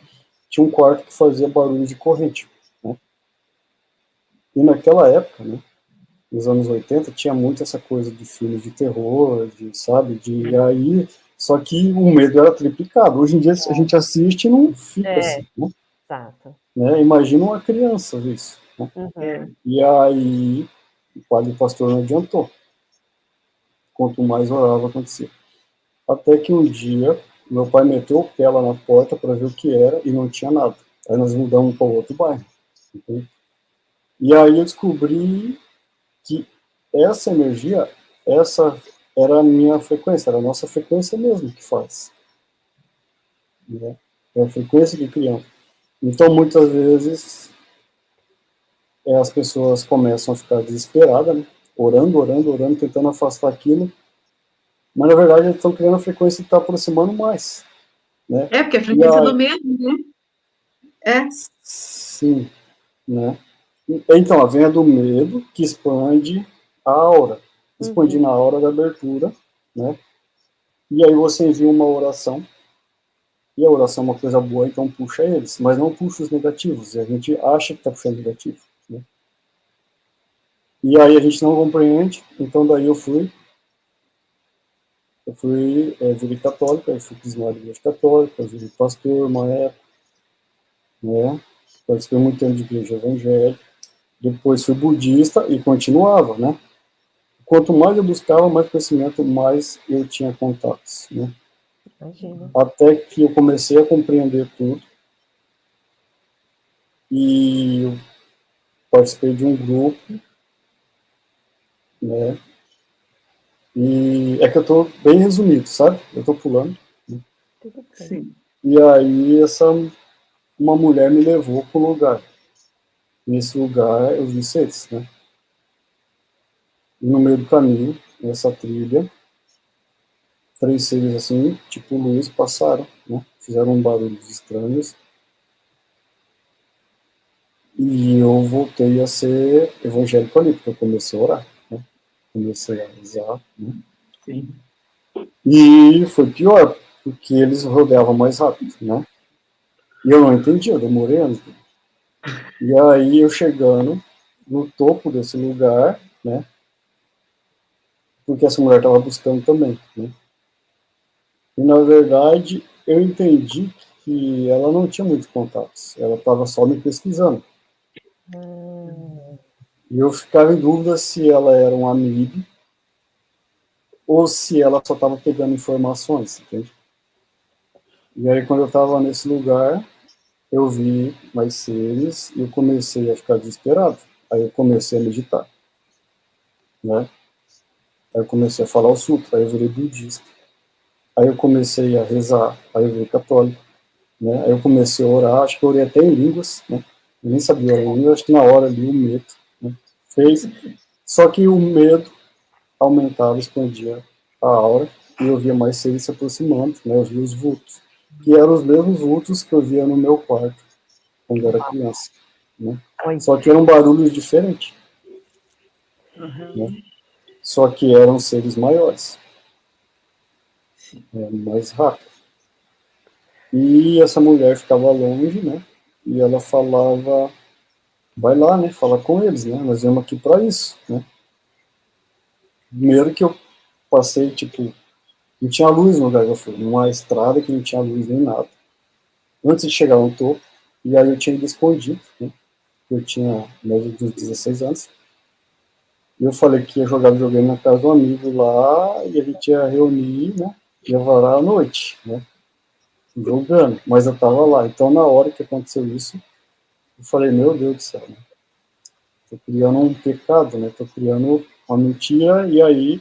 tinha um quarto que fazia barulho de corrente, né? E naquela época, né, nos anos 80, tinha muito essa coisa de filmes de terror, de, sabe, de aí, só que o medo era triplicado. Hoje em dia a gente assiste e não fica assim, né? Exato. Né? Imagina uma criança ver isso, né? Uhum. E aí o padre e o pastor não adiantou. Quanto mais orava, acontecia. Até que um dia, meu pai meteu o pé lá na porta para ver o que era e não tinha nada. Aí nós mudamos para outro bairro. Entende? E aí eu descobri que essa energia, essa era a minha frequência, era a nossa frequência mesmo que faz. Né? É a frequência que criamos. Então, muitas vezes, as pessoas começam a ficar desesperadas, né? Orando, tentando afastar aquilo, mas na verdade eles estão criando a frequência que está aproximando mais. Né? É, porque a E frequência do medo, né? É. sim, né? Então, vem a do medo que expande a aura, expandindo a aura da abertura, né? E aí você envia uma oração, e a oração é uma coisa boa, então puxa eles, mas não puxa os negativos, e a gente acha que está puxando negativo, né? E aí a gente não compreende, então daí eu fui eu fui, virei católico, eu fui crismado de igreja católica, virei pastor uma época, né? Participei muito tempo de igreja evangélica. Depois fui budista e continuava, né? Quanto mais eu buscava, mais conhecimento, mais eu tinha contatos, né? Imagina. Até que eu comecei a compreender tudo e eu participei de um grupo, né? E é que eu tô bem resumido, sabe? Eu tô pulando. Né? Tudo bem. Sim. E aí uma mulher me levou para um lugar. Nesse lugar eu vi seres, né? E no meio do caminho, nessa trilha, 3 seres assim, tipo luz, passaram, né? Fizeram barulhos estranhos. E eu voltei a ser evangélico ali, porque eu comecei a orar, né? Comecei a rezar, né? Sim. E foi pior, porque eles rodeavam mais rápido, né? E eu não entendia, eu demorei anos. E aí eu chegando no topo desse lugar, né? Porque essa mulher estava buscando também, né? E na verdade eu entendi que ela não tinha muitos contatos, ela estava só me pesquisando. E eu ficava em dúvida se ela era um amigo ou se ela só estava pegando informações, entende? E aí quando eu estava nesse lugar, eu vi mais seres e eu comecei a ficar desesperado. Aí eu comecei a meditar, né? Aí eu comecei a falar o sutra, aí eu virei budista. Aí eu comecei a rezar, aí eu virei católico, né? Aí eu comecei a orar, acho que eu orei até em línguas, né? Eu nem sabia orar em línguas, acho que na hora ali o medo, né? Fez. Só que o medo aumentava, expandia a aura e eu via mais seres se aproximando, né? Eu via os vultos, que eram os mesmos vultos que eu via no meu quarto quando eu era criança, né? Oi. Só que eram barulhos diferentes, né? Uhum. Só que eram seres maiores, Sim. mais rápidos. E essa mulher ficava longe, né? E ela falava, vai lá, né? Fala com eles, né? Nós viemos aqui para isso, né? Primeiro que eu passei, tipo, não tinha luz no lugar que eu fui, numa estrada que não tinha luz nem nada. Antes de chegar no topo, e aí eu tinha ido escondido, né? Eu tinha média de uns 16 anos. E eu falei que ia jogar videogame na casa do amigo lá, e a gente ia reunir, né? Ia varar a noite, né? Jogando, mas eu tava lá. Então, na hora que aconteceu isso, eu falei, meu Deus do céu, né? Tô criando um pecado, né? Tô criando uma mentira, e aí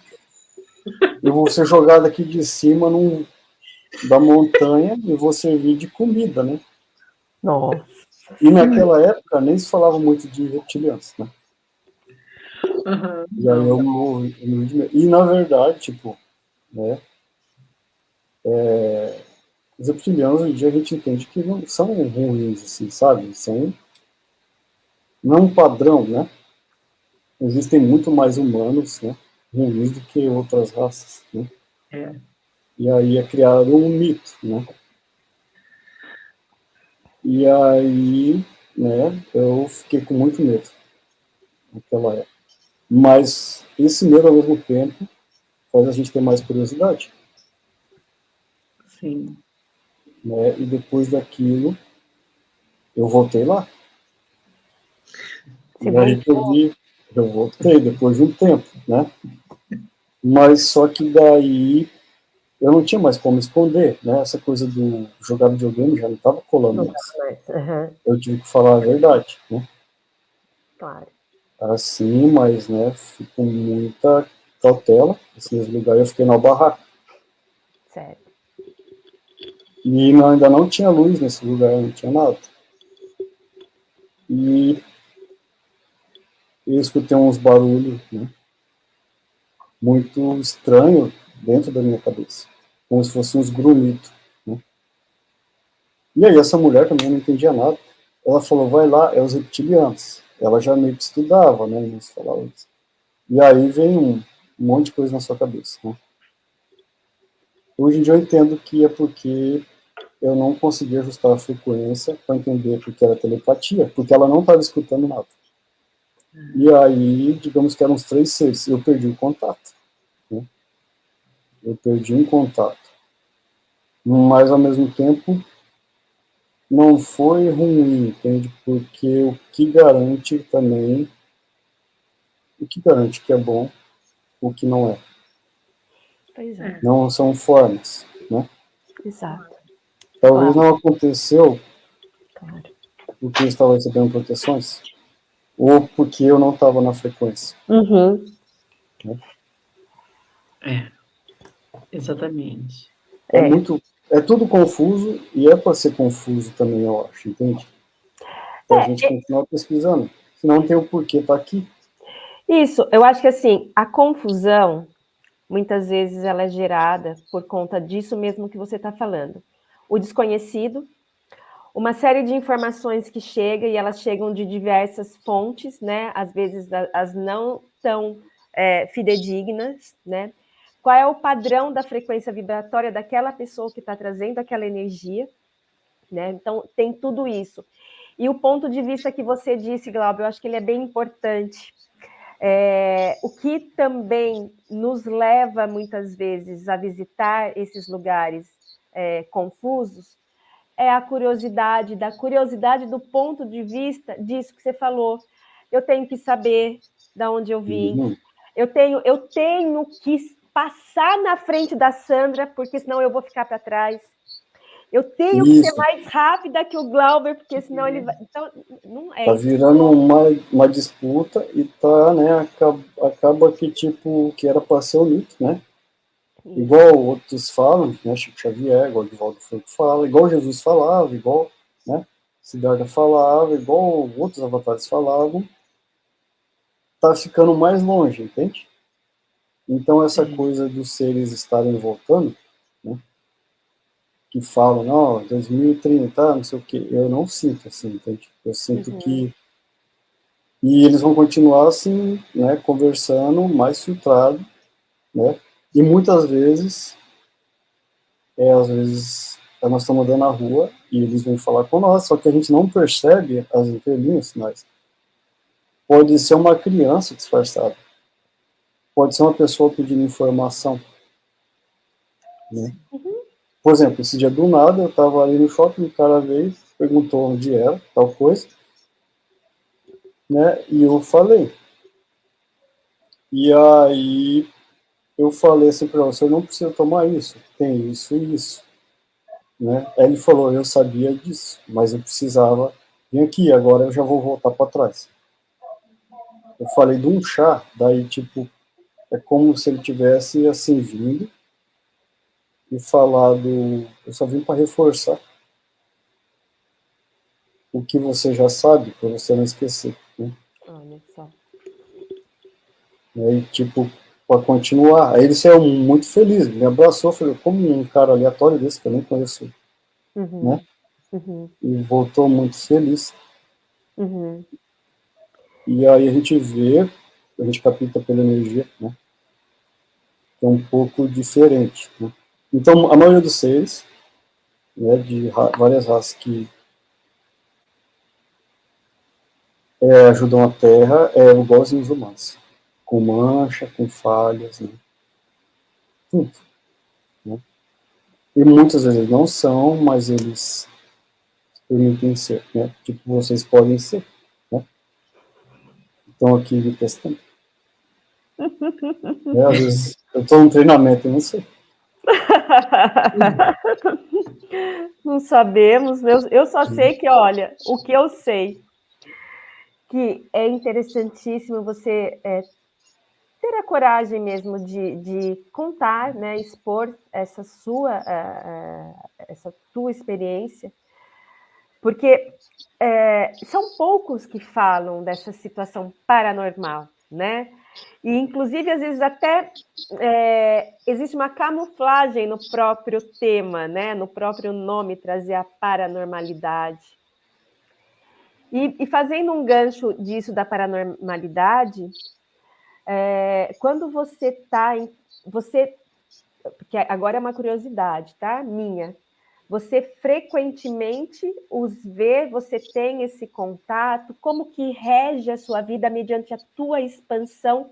eu vou ser jogado aqui de cima da montanha e vou servir de comida, né? Nossa. E naquela época nem se falava muito de reptilianos, né? Uhum. E aí eu morri de medo. E na verdade, tipo, né? Os reptilianos hoje em dia a gente entende que não são ruins, assim, sabe? São não um padrão, né? Existem muito mais humanos, né? Ruins do que outras raças, né? É. E aí é criado um mito, né? E aí, né, eu fiquei com muito medo naquela época. Mas esse medo, ao mesmo tempo, faz a gente ter mais curiosidade, Sim. né? E depois daquilo, eu voltei lá. Se E aí que eu voltei depois de um tempo, né? Mas só que daí eu não tinha mais como esconder, né? Essa coisa do jogar videogame já não estava colando não dá mais. mais. Uhum. Eu tive que falar a verdade, né? Claro. Assim, mas, né, fui com muita cautela. Assim, nesse lugar eu fiquei na barraca. Certo. E ainda não tinha luz nesse lugar, não tinha nada. E eu escutei uns barulhos, né, muito estranhos dentro da minha cabeça. Como se fossem uns grunhidos, né? E aí essa mulher também não entendia nada. Ela falou, vai lá, é os reptilianos. Ela já meio que estudava, né, nos falava isso. E aí vem um monte de coisa na sua cabeça, né? Hoje em dia eu entendo que é porque eu não consegui ajustar a frequência para entender porque era telepatia, porque ela não estava escutando nada. E aí, digamos que eram uns 3 seres, eu perdi o contato, né? eu perdi um contato. Mas, ao mesmo tempo, não foi ruim, entende? Porque o que garante também, o que garante que é bom, o que não é. Pois é. Não são formas, né? Exato. Talvez Claro. não aconteceu Claro. porque eu estava recebendo proteções, ou porque eu não estava na frequência. Uhum. Né? Exatamente. É tudo confuso, e é para ser confuso também, eu acho, entende? Para a gente continuar pesquisando, senão não tem o porquê estar aqui. Isso, eu acho que assim, a confusão, muitas vezes ela é gerada por conta disso mesmo que você está falando. O desconhecido, uma série de informações que chegam, e elas chegam de diversas fontes, né? Às vezes as não tão fidedignas, né? Qual é o padrão da frequência vibratória daquela pessoa que está trazendo aquela energia, né? Então, tem tudo isso. E o ponto de vista que você disse, Glauber, eu acho que ele é bem importante. O que também nos leva, muitas vezes, a visitar esses lugares confusos é a curiosidade, da curiosidade do ponto de vista disso que você falou. Eu tenho que saber de onde eu vim. Eu tenho que passar na frente da Sandra, porque senão eu vou ficar para trás. Eu tenho que ser mais rápida que o Glauber, porque senão ele vai... Então, não é. Tá virando uma disputa e tá, né, acaba que, tipo, que era para ser o mito, né? Isso. Igual outros falam, né, Chico Xavier, igual o Divaldo Franco fala, igual Jesus falava, igual, né, Siddhartha falava, igual outros avatares falavam, tá ficando mais longe, entende? Então essa coisa dos seres estarem voltando, né, que falam, não, 2030, não sei o que, eu não sinto assim, entende? Eu sinto que e eles vão continuar assim, né, conversando, mais filtrado, né, e muitas vezes, às vezes nós estamos andando na rua e eles vêm falar com nós, só que a gente não percebe as entrelinhas, mas pode ser uma criança disfarçada, pode ser uma pessoa pedindo informação, né. Por exemplo, esse dia do nada, eu estava ali no shopping, o cara veio, perguntou onde era, tal coisa, né, e eu falei. E aí eu falei assim para ele, você não precisa tomar isso, tem isso e isso. Né? Aí ele falou, eu sabia disso, mas eu precisava vir aqui, agora eu já vou voltar para trás. Eu falei de um chá, daí tipo, é como se ele tivesse assim vindo e falado, eu só vim para reforçar o que você já sabe, para você não esquecer. Né? Olha só. E aí, tipo, para continuar. Aí ele saiu muito feliz, me abraçou, falou, como um cara aleatório desse que eu nem conheço, né? E voltou muito feliz. E aí a gente vê, a gente capta pela energia, né? Que é um pouco diferente. Né? Então, a maioria dos seres, né, de várias raças que ajudam a Terra, é igualzinho os humanos. Com mancha, com falhas, né? Tudo. Né? E muitas vezes não são, mas eles permitem ser. Né? Tipo, vocês podem ser. Né? Estão aqui me testando. Às vezes eu estou num treinamento, eu não sei. Não sabemos, eu só sei que, olha, o que eu sei, que é interessantíssimo você ter a coragem mesmo de contar, né, expor essa tua experiência, porque são poucos que falam dessa situação paranormal, né? E, inclusive, às vezes até existe uma camuflagem no próprio tema, né? No próprio nome, trazer a paranormalidade. E fazendo um gancho disso da paranormalidade, quando você está porque agora é uma curiosidade, tá? Minha. Você frequentemente os vê, você tem esse contato, como que rege a sua vida mediante a tua expansão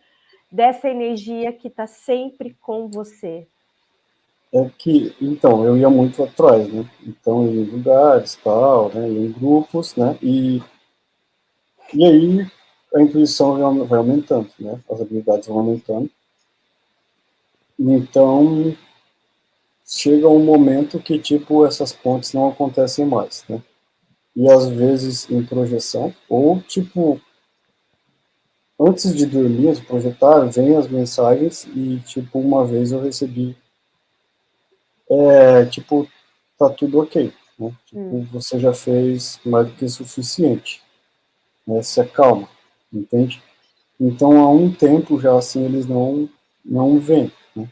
dessa energia que está sempre com você? É que, então, eu ia muito atrás, né? Então, em lugares, tal, né? Em grupos, né? E aí a intuição vai aumentando, né? As habilidades vão aumentando. Então, chega um momento que, tipo, essas pontes não acontecem mais, né? E às vezes em projeção, ou, tipo, antes de dormir, de projetar, vem as mensagens e, tipo, uma vez eu recebi, tipo, tá tudo ok, né? Tipo, você já fez mais do que o suficiente, né? Se acalma, entende? Então, há um tempo já, assim, eles não vêm, né?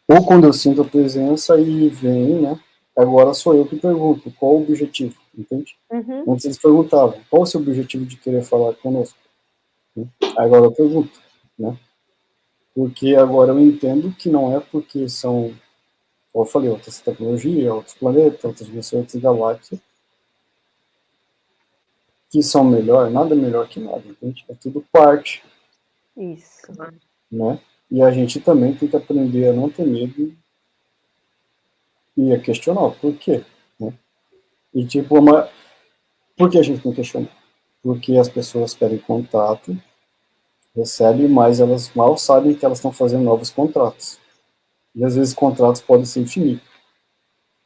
Ou quando eu sinto a presença e vem, né? Agora sou eu que pergunto, qual o objetivo, entende? Uhum. Antes eles perguntavam, qual o seu objetivo de querer falar conosco? Né? Agora eu pergunto, né? Porque agora eu entendo que não é porque são, como eu falei, outras tecnologias, outros planetas, outras dimensões, outras galáxias, que são melhor, nada melhor que nada, entende? É tudo parte, Isso. né? E a gente também tem que aprender a não ter medo e a questionar por quê, né? E tipo, por que a gente tem que questionar? Porque as pessoas querem contato, recebem, mas elas mal sabem que elas estão fazendo novos contratos. E às vezes contratos podem ser infinitos.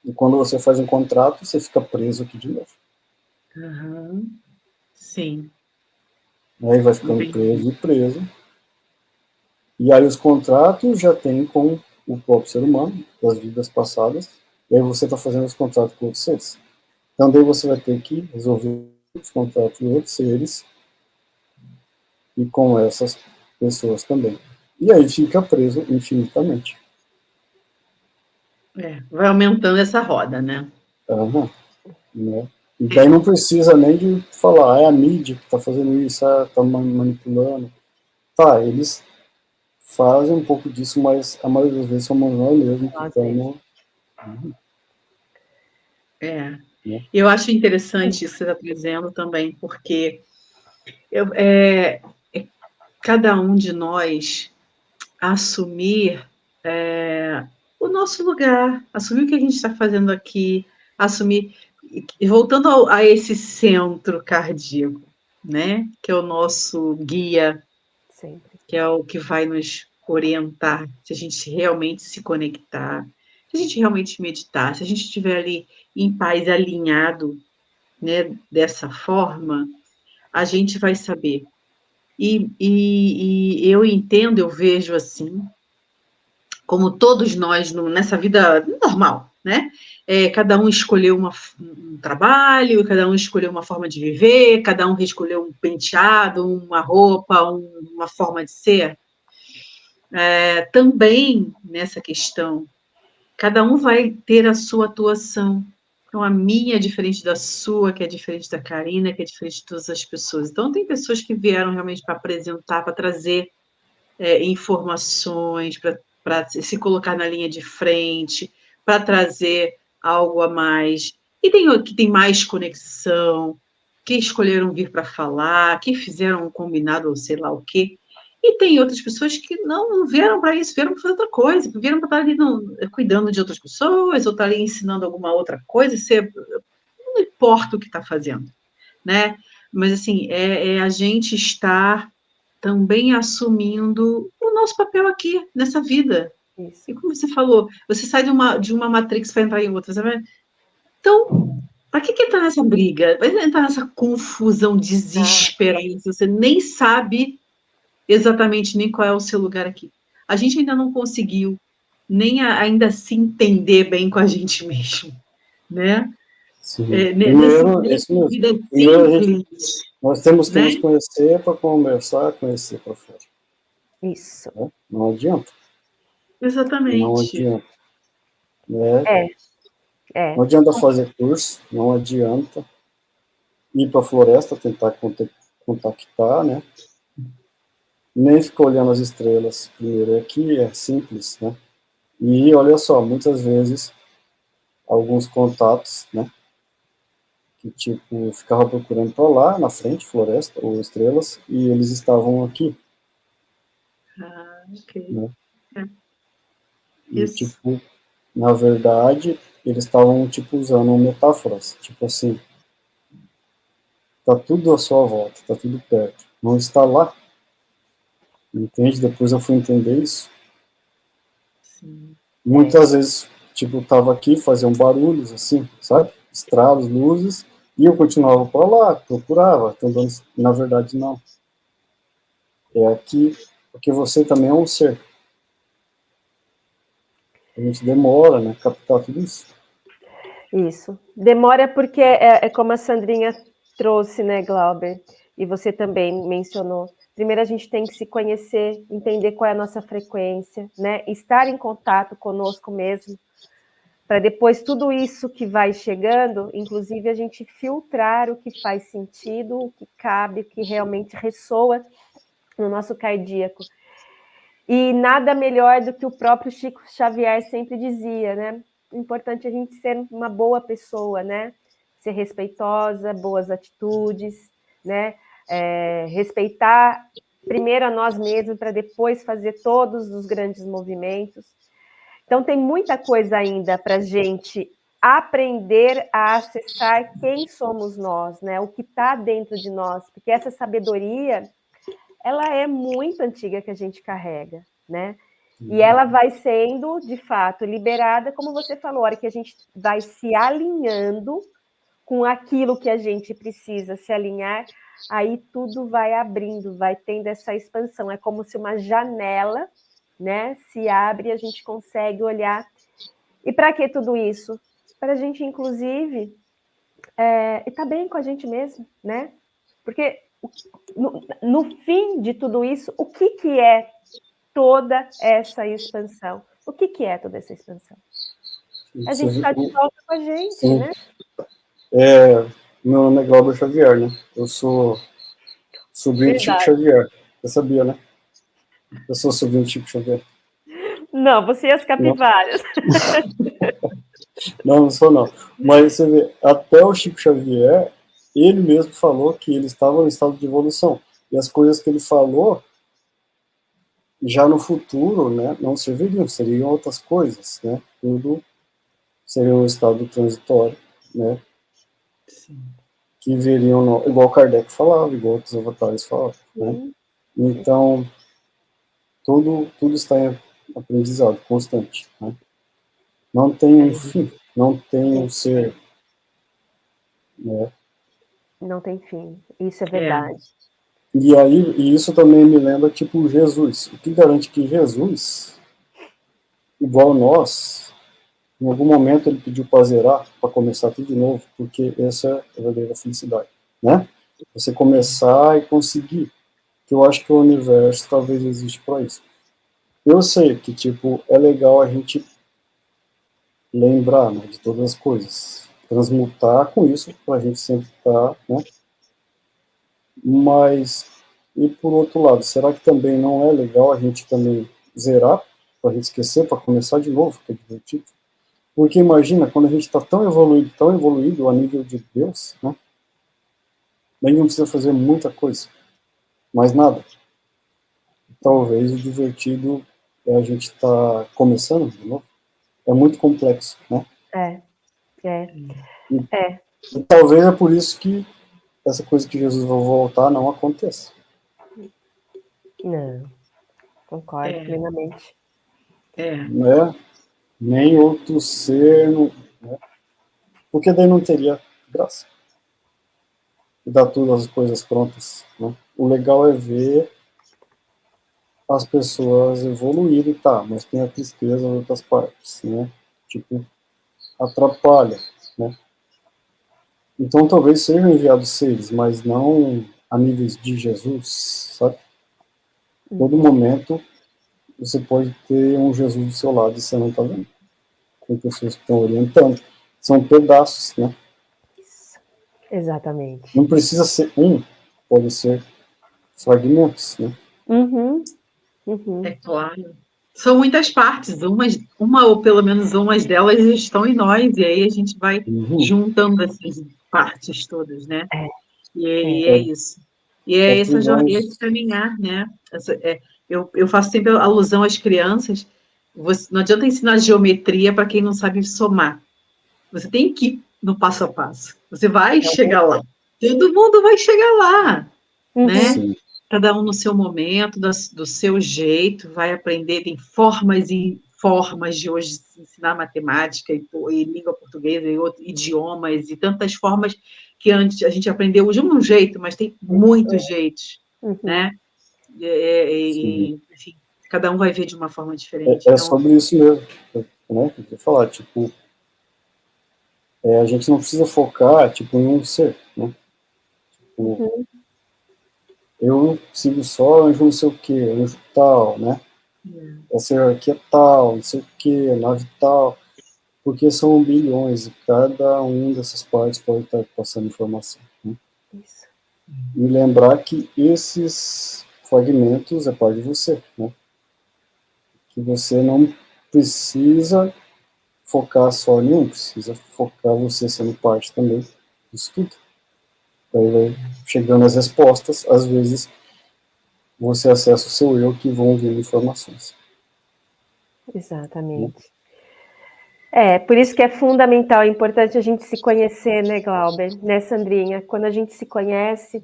E quando você faz um contrato, você fica preso aqui de novo. Uhum. Sim. Aí vai ficando preso e preso. E aí os contratos já tem com o próprio ser humano, das vidas passadas, e aí você está fazendo os contratos com outros seres. Então daí você vai ter que resolver os contratos com outros seres e com essas pessoas também. E aí fica preso infinitamente. Vai aumentando essa roda, né? Uhum, né? E daí não precisa nem de falar, é a mídia que está fazendo isso, está manipulando. Tá, eles fazem um pouco disso, mas a maioria das vezes somos nós mesmos que estamos. Né? Eu acho interessante isso que você está trazendo também, porque cada um de nós assumir o nosso lugar, assumir o que a gente está fazendo aqui, assumir, voltando a esse centro cardíaco, né? Que é o nosso guia, Sempre. que é o que vai nos orientar, se a gente realmente se conectar, se a gente realmente meditar, se a gente estiver ali em paz, alinhado, né, dessa forma, a gente vai saber. E eu entendo, eu vejo assim, como todos nós nessa vida normal, né? Cada um escolheu um trabalho, cada um escolheu uma forma de viver, cada um escolheu um penteado, uma roupa, uma forma de ser. Também nessa questão, cada um vai ter a sua atuação. Então, a minha é diferente da sua, que é diferente da Karina, que é diferente de todas as pessoas. Então, tem pessoas que vieram realmente para apresentar, para trazer informações, para se colocar na linha de frente, para trazer algo a mais. E tem que tem mais conexão, que escolheram vir para falar, que fizeram um combinado ou sei lá o quê. E tem outras pessoas que não vieram para isso, vieram para fazer outra coisa, vieram para estar ali cuidando de outras pessoas, ou estar ali ensinando alguma outra coisa, não importa o que está fazendo, né? Mas, assim, a gente estar também assumindo o nosso papel aqui, nessa vida. Isso. E como você falou, você sai de uma matrix para entrar em outra, sabe? Então, para que entrar nessa briga? Vai entrar nessa confusão desesperada, você nem sabe exatamente nem qual é o seu lugar aqui. A gente ainda não conseguiu nem ainda se entender bem com a gente mesmo, né? Sim. Nessa Primeiro, isso mesmo. vida Primeiro, simples, nós temos que né? nos conhecer para conversar, conhecer para fora. Isso. Né? Não adianta. Não Exatamente. adianta. Né? É. Não adianta fazer curso, não adianta ir para a floresta tentar contactar, né? Nem ficar olhando as estrelas. Primeiro, aqui é simples, né? E olha só, muitas vezes, alguns contatos, né? Que tipo, ficava procurando para lá, na frente, floresta ou estrelas, e eles estavam aqui, Ah, ok. né? E, tipo, na verdade, eles estavam, tipo, usando metáforas. Tipo assim, tá tudo à sua volta, tá tudo perto. Não está lá. Entende? Depois eu fui entender isso. Sim. Muitas vezes, tipo, tava aqui, faziam barulhos, assim, sabe? Estralos, luzes, e eu continuava para lá, procurava, tentando, na verdade, não. É aqui, porque você também é um ser. A gente demora, né, captar tudo isso. Isso. Demora porque é como a Sandrinha trouxe, né, Glauber? E você também mencionou. Primeiro a gente tem que se conhecer, entender qual é a nossa frequência, né? Estar em contato conosco mesmo, para depois tudo isso que vai chegando, inclusive a gente filtrar o que faz sentido, o que cabe, o que realmente ressoa no nosso cardíaco. E nada melhor do que o próprio Chico Xavier sempre dizia, né? O importante é a gente ser uma boa pessoa, né? Ser respeitosa, boas atitudes, né? Respeitar primeiro a nós mesmos para depois fazer todos os grandes movimentos. Então tem muita coisa ainda para a gente aprender a acessar quem somos nós, né? O que está dentro de nós, porque essa sabedoria ela é muito antiga que a gente carrega, né? E ela vai sendo, de fato, liberada, como você falou, a hora que a gente vai se alinhando com aquilo que a gente precisa se alinhar, aí tudo vai abrindo, vai tendo essa expansão. É como se uma janela, né, se abre e a gente consegue olhar. E para que tudo isso? Para a gente, inclusive, estar bem com a gente mesmo, né? Porque no fim de tudo isso, o que é toda essa expansão? O que é toda essa expansão? A gente está de volta com a gente, sim, né? Meu nome é Glauber Xavier, né? Eu sou sobrinho de Chico Xavier. Você sabia, né? Eu sou sobrinho de Chico Xavier. Não, você e as capivaras. Não sou não. Mas você vê, até o Chico Xavier, ele mesmo falou que ele estava no estado de evolução. E as coisas que ele falou, já no futuro, né, não serviriam, seriam outras coisas, né? Tudo seria um estado transitório, né? Sim. Que viriam, igual Kardec falava, igual outros avatares falavam, né? Então, tudo está em aprendizado constante, né? Não tem um fim, não tem um ser, né? Não tem fim, isso é verdade. E aí, e isso também me lembra, tipo, Jesus. O que garante que Jesus, igual nós, em algum momento ele pediu para zerar, para começar tudo de novo, porque essa é a verdadeira felicidade, né? Você começar e conseguir. Que eu acho que o universo talvez existe para isso. Eu sei que, tipo, é legal a gente lembrar, né, de todas as coisas, transmutar com isso, para a gente sempre estar, né? Mas, e por outro lado, será que também não é legal a gente também zerar, para a gente esquecer, para começar de novo, que é divertido? Porque imagina, quando a gente está tão evoluído a nível de Deus, né? Daí não precisa fazer muita coisa, mais nada. Talvez o divertido é a gente estar começando de novo. É muito complexo, né? E talvez é por isso que essa coisa que Jesus vai voltar não aconteça. Não, concordo plenamente. Né? Nem outro ser, né? Porque daí não teria graça. E dar todas as coisas prontas, né? O legal é ver as pessoas evoluírem, tá, mas tem a tristeza em outras partes, né? Tipo, atrapalha, né? Então talvez sejam enviados seres, mas não a níveis de Jesus, sabe? Todo momento você pode ter um Jesus do seu lado e você não está vendo. Com pessoas que estão orientando. São pedaços, né? Isso. Exatamente. Não precisa ser um, pode ser fragmentos, né? É claro. São muitas partes, uma ou pelo menos umas delas estão em nós, e aí a gente vai juntando essas partes todas, né? E é isso. E é esse caminhar, né? Eu faço sempre alusão às crianças, não adianta ensinar geometria para quem não sabe somar. Você tem que ir no passo a passo. Você vai chegar lá. Todo mundo vai chegar lá, né? Sim. Cada um no seu momento, do seu jeito, vai aprender. Tem formas e formas de hoje ensinar matemática e língua portuguesa e outros idiomas e tantas formas que antes a gente aprendeu de um jeito, mas tem muitos jeitos, né? Enfim, cada um vai ver de uma forma diferente. Então, sobre isso mesmo, né? Tem que falar, tipo, a gente não precisa focar, tipo, em um ser, né? Tipo, eu sigo só anjo não sei o que, anjo tal, né? Essa hierarquia tal, não sei o que, nave tal, porque são bilhões e cada um dessas partes pode estar passando informação, né? Isso. E lembrar que esses fragmentos é parte de você, né? Que você não precisa focar só em um, precisa focar você sendo parte também disso tudo. Aí vai chegando as respostas, às vezes você acessa o seu eu que vão vir informações. Exatamente. Por isso que é fundamental, é importante a gente se conhecer, né, Glauber? Né, Sandrinha? Quando a gente se conhece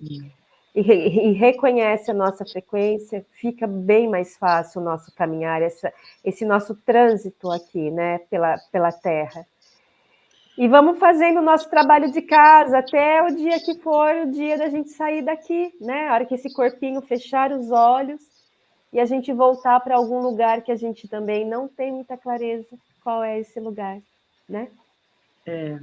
e reconhece a nossa frequência, fica bem mais fácil o nosso caminhar, esse nosso trânsito aqui, né, pela Terra. E vamos fazendo o nosso trabalho de casa até o dia que for o dia da gente sair daqui, né? A hora que esse corpinho fechar os olhos e a gente voltar para algum lugar que a gente também não tem muita clareza qual é esse lugar, né? A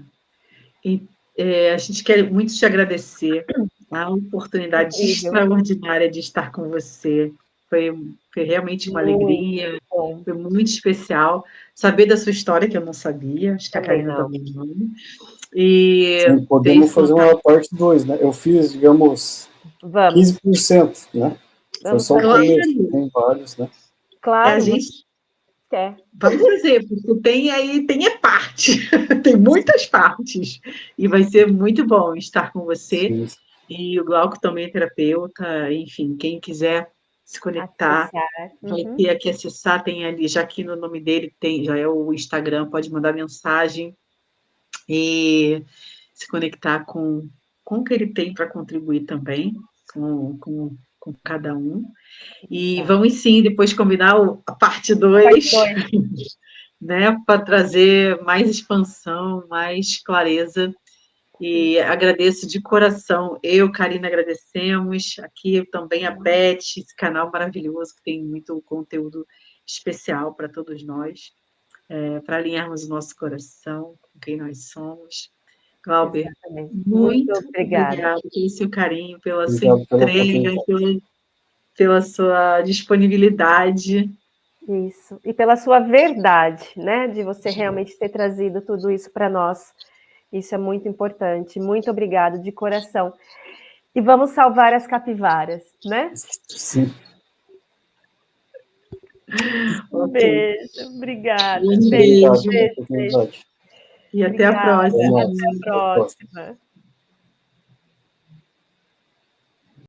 gente quer muito te agradecer a oportunidade extraordinária de estar com você. Foi realmente uma alegria, foi muito especial. Saber da sua história, que eu não sabia, acho que a Karina também não. E sim, podemos fazer uma parte 2, né? Eu fiz, digamos, 15%, né? Foi só o começo, tem vários, né? Claro, a gente quer. Vamos fazer, porque tem parte, tem muitas partes, e vai ser muito bom estar com você. Sim. E o Glauco também é terapeuta, enfim, quem quiser se conectar, vai ter que acessar, tem ali, já aqui no nome dele, já é o Instagram, pode mandar mensagem e se conectar com o que ele tem para contribuir também, com cada um. E vamos sim, depois combinar a parte 2, né, para trazer mais expansão, mais clareza. E agradeço de coração. Eu, Karina, agradecemos. Aqui também a Beth, esse canal maravilhoso que tem muito conteúdo especial para todos nós, para alinharmos o nosso coração com quem nós somos. Glauber, muito obrigada pelo seu carinho, pela sua entrega, pela sua disponibilidade. Isso, e pela sua verdade, né, de você realmente ter trazido tudo isso para nós. Isso é muito importante. Muito obrigada, de coração. E vamos salvar as capivaras, né? Sim. Um beijo, obrigada. Um beijo. Beijo. E até a próxima. Até a próxima.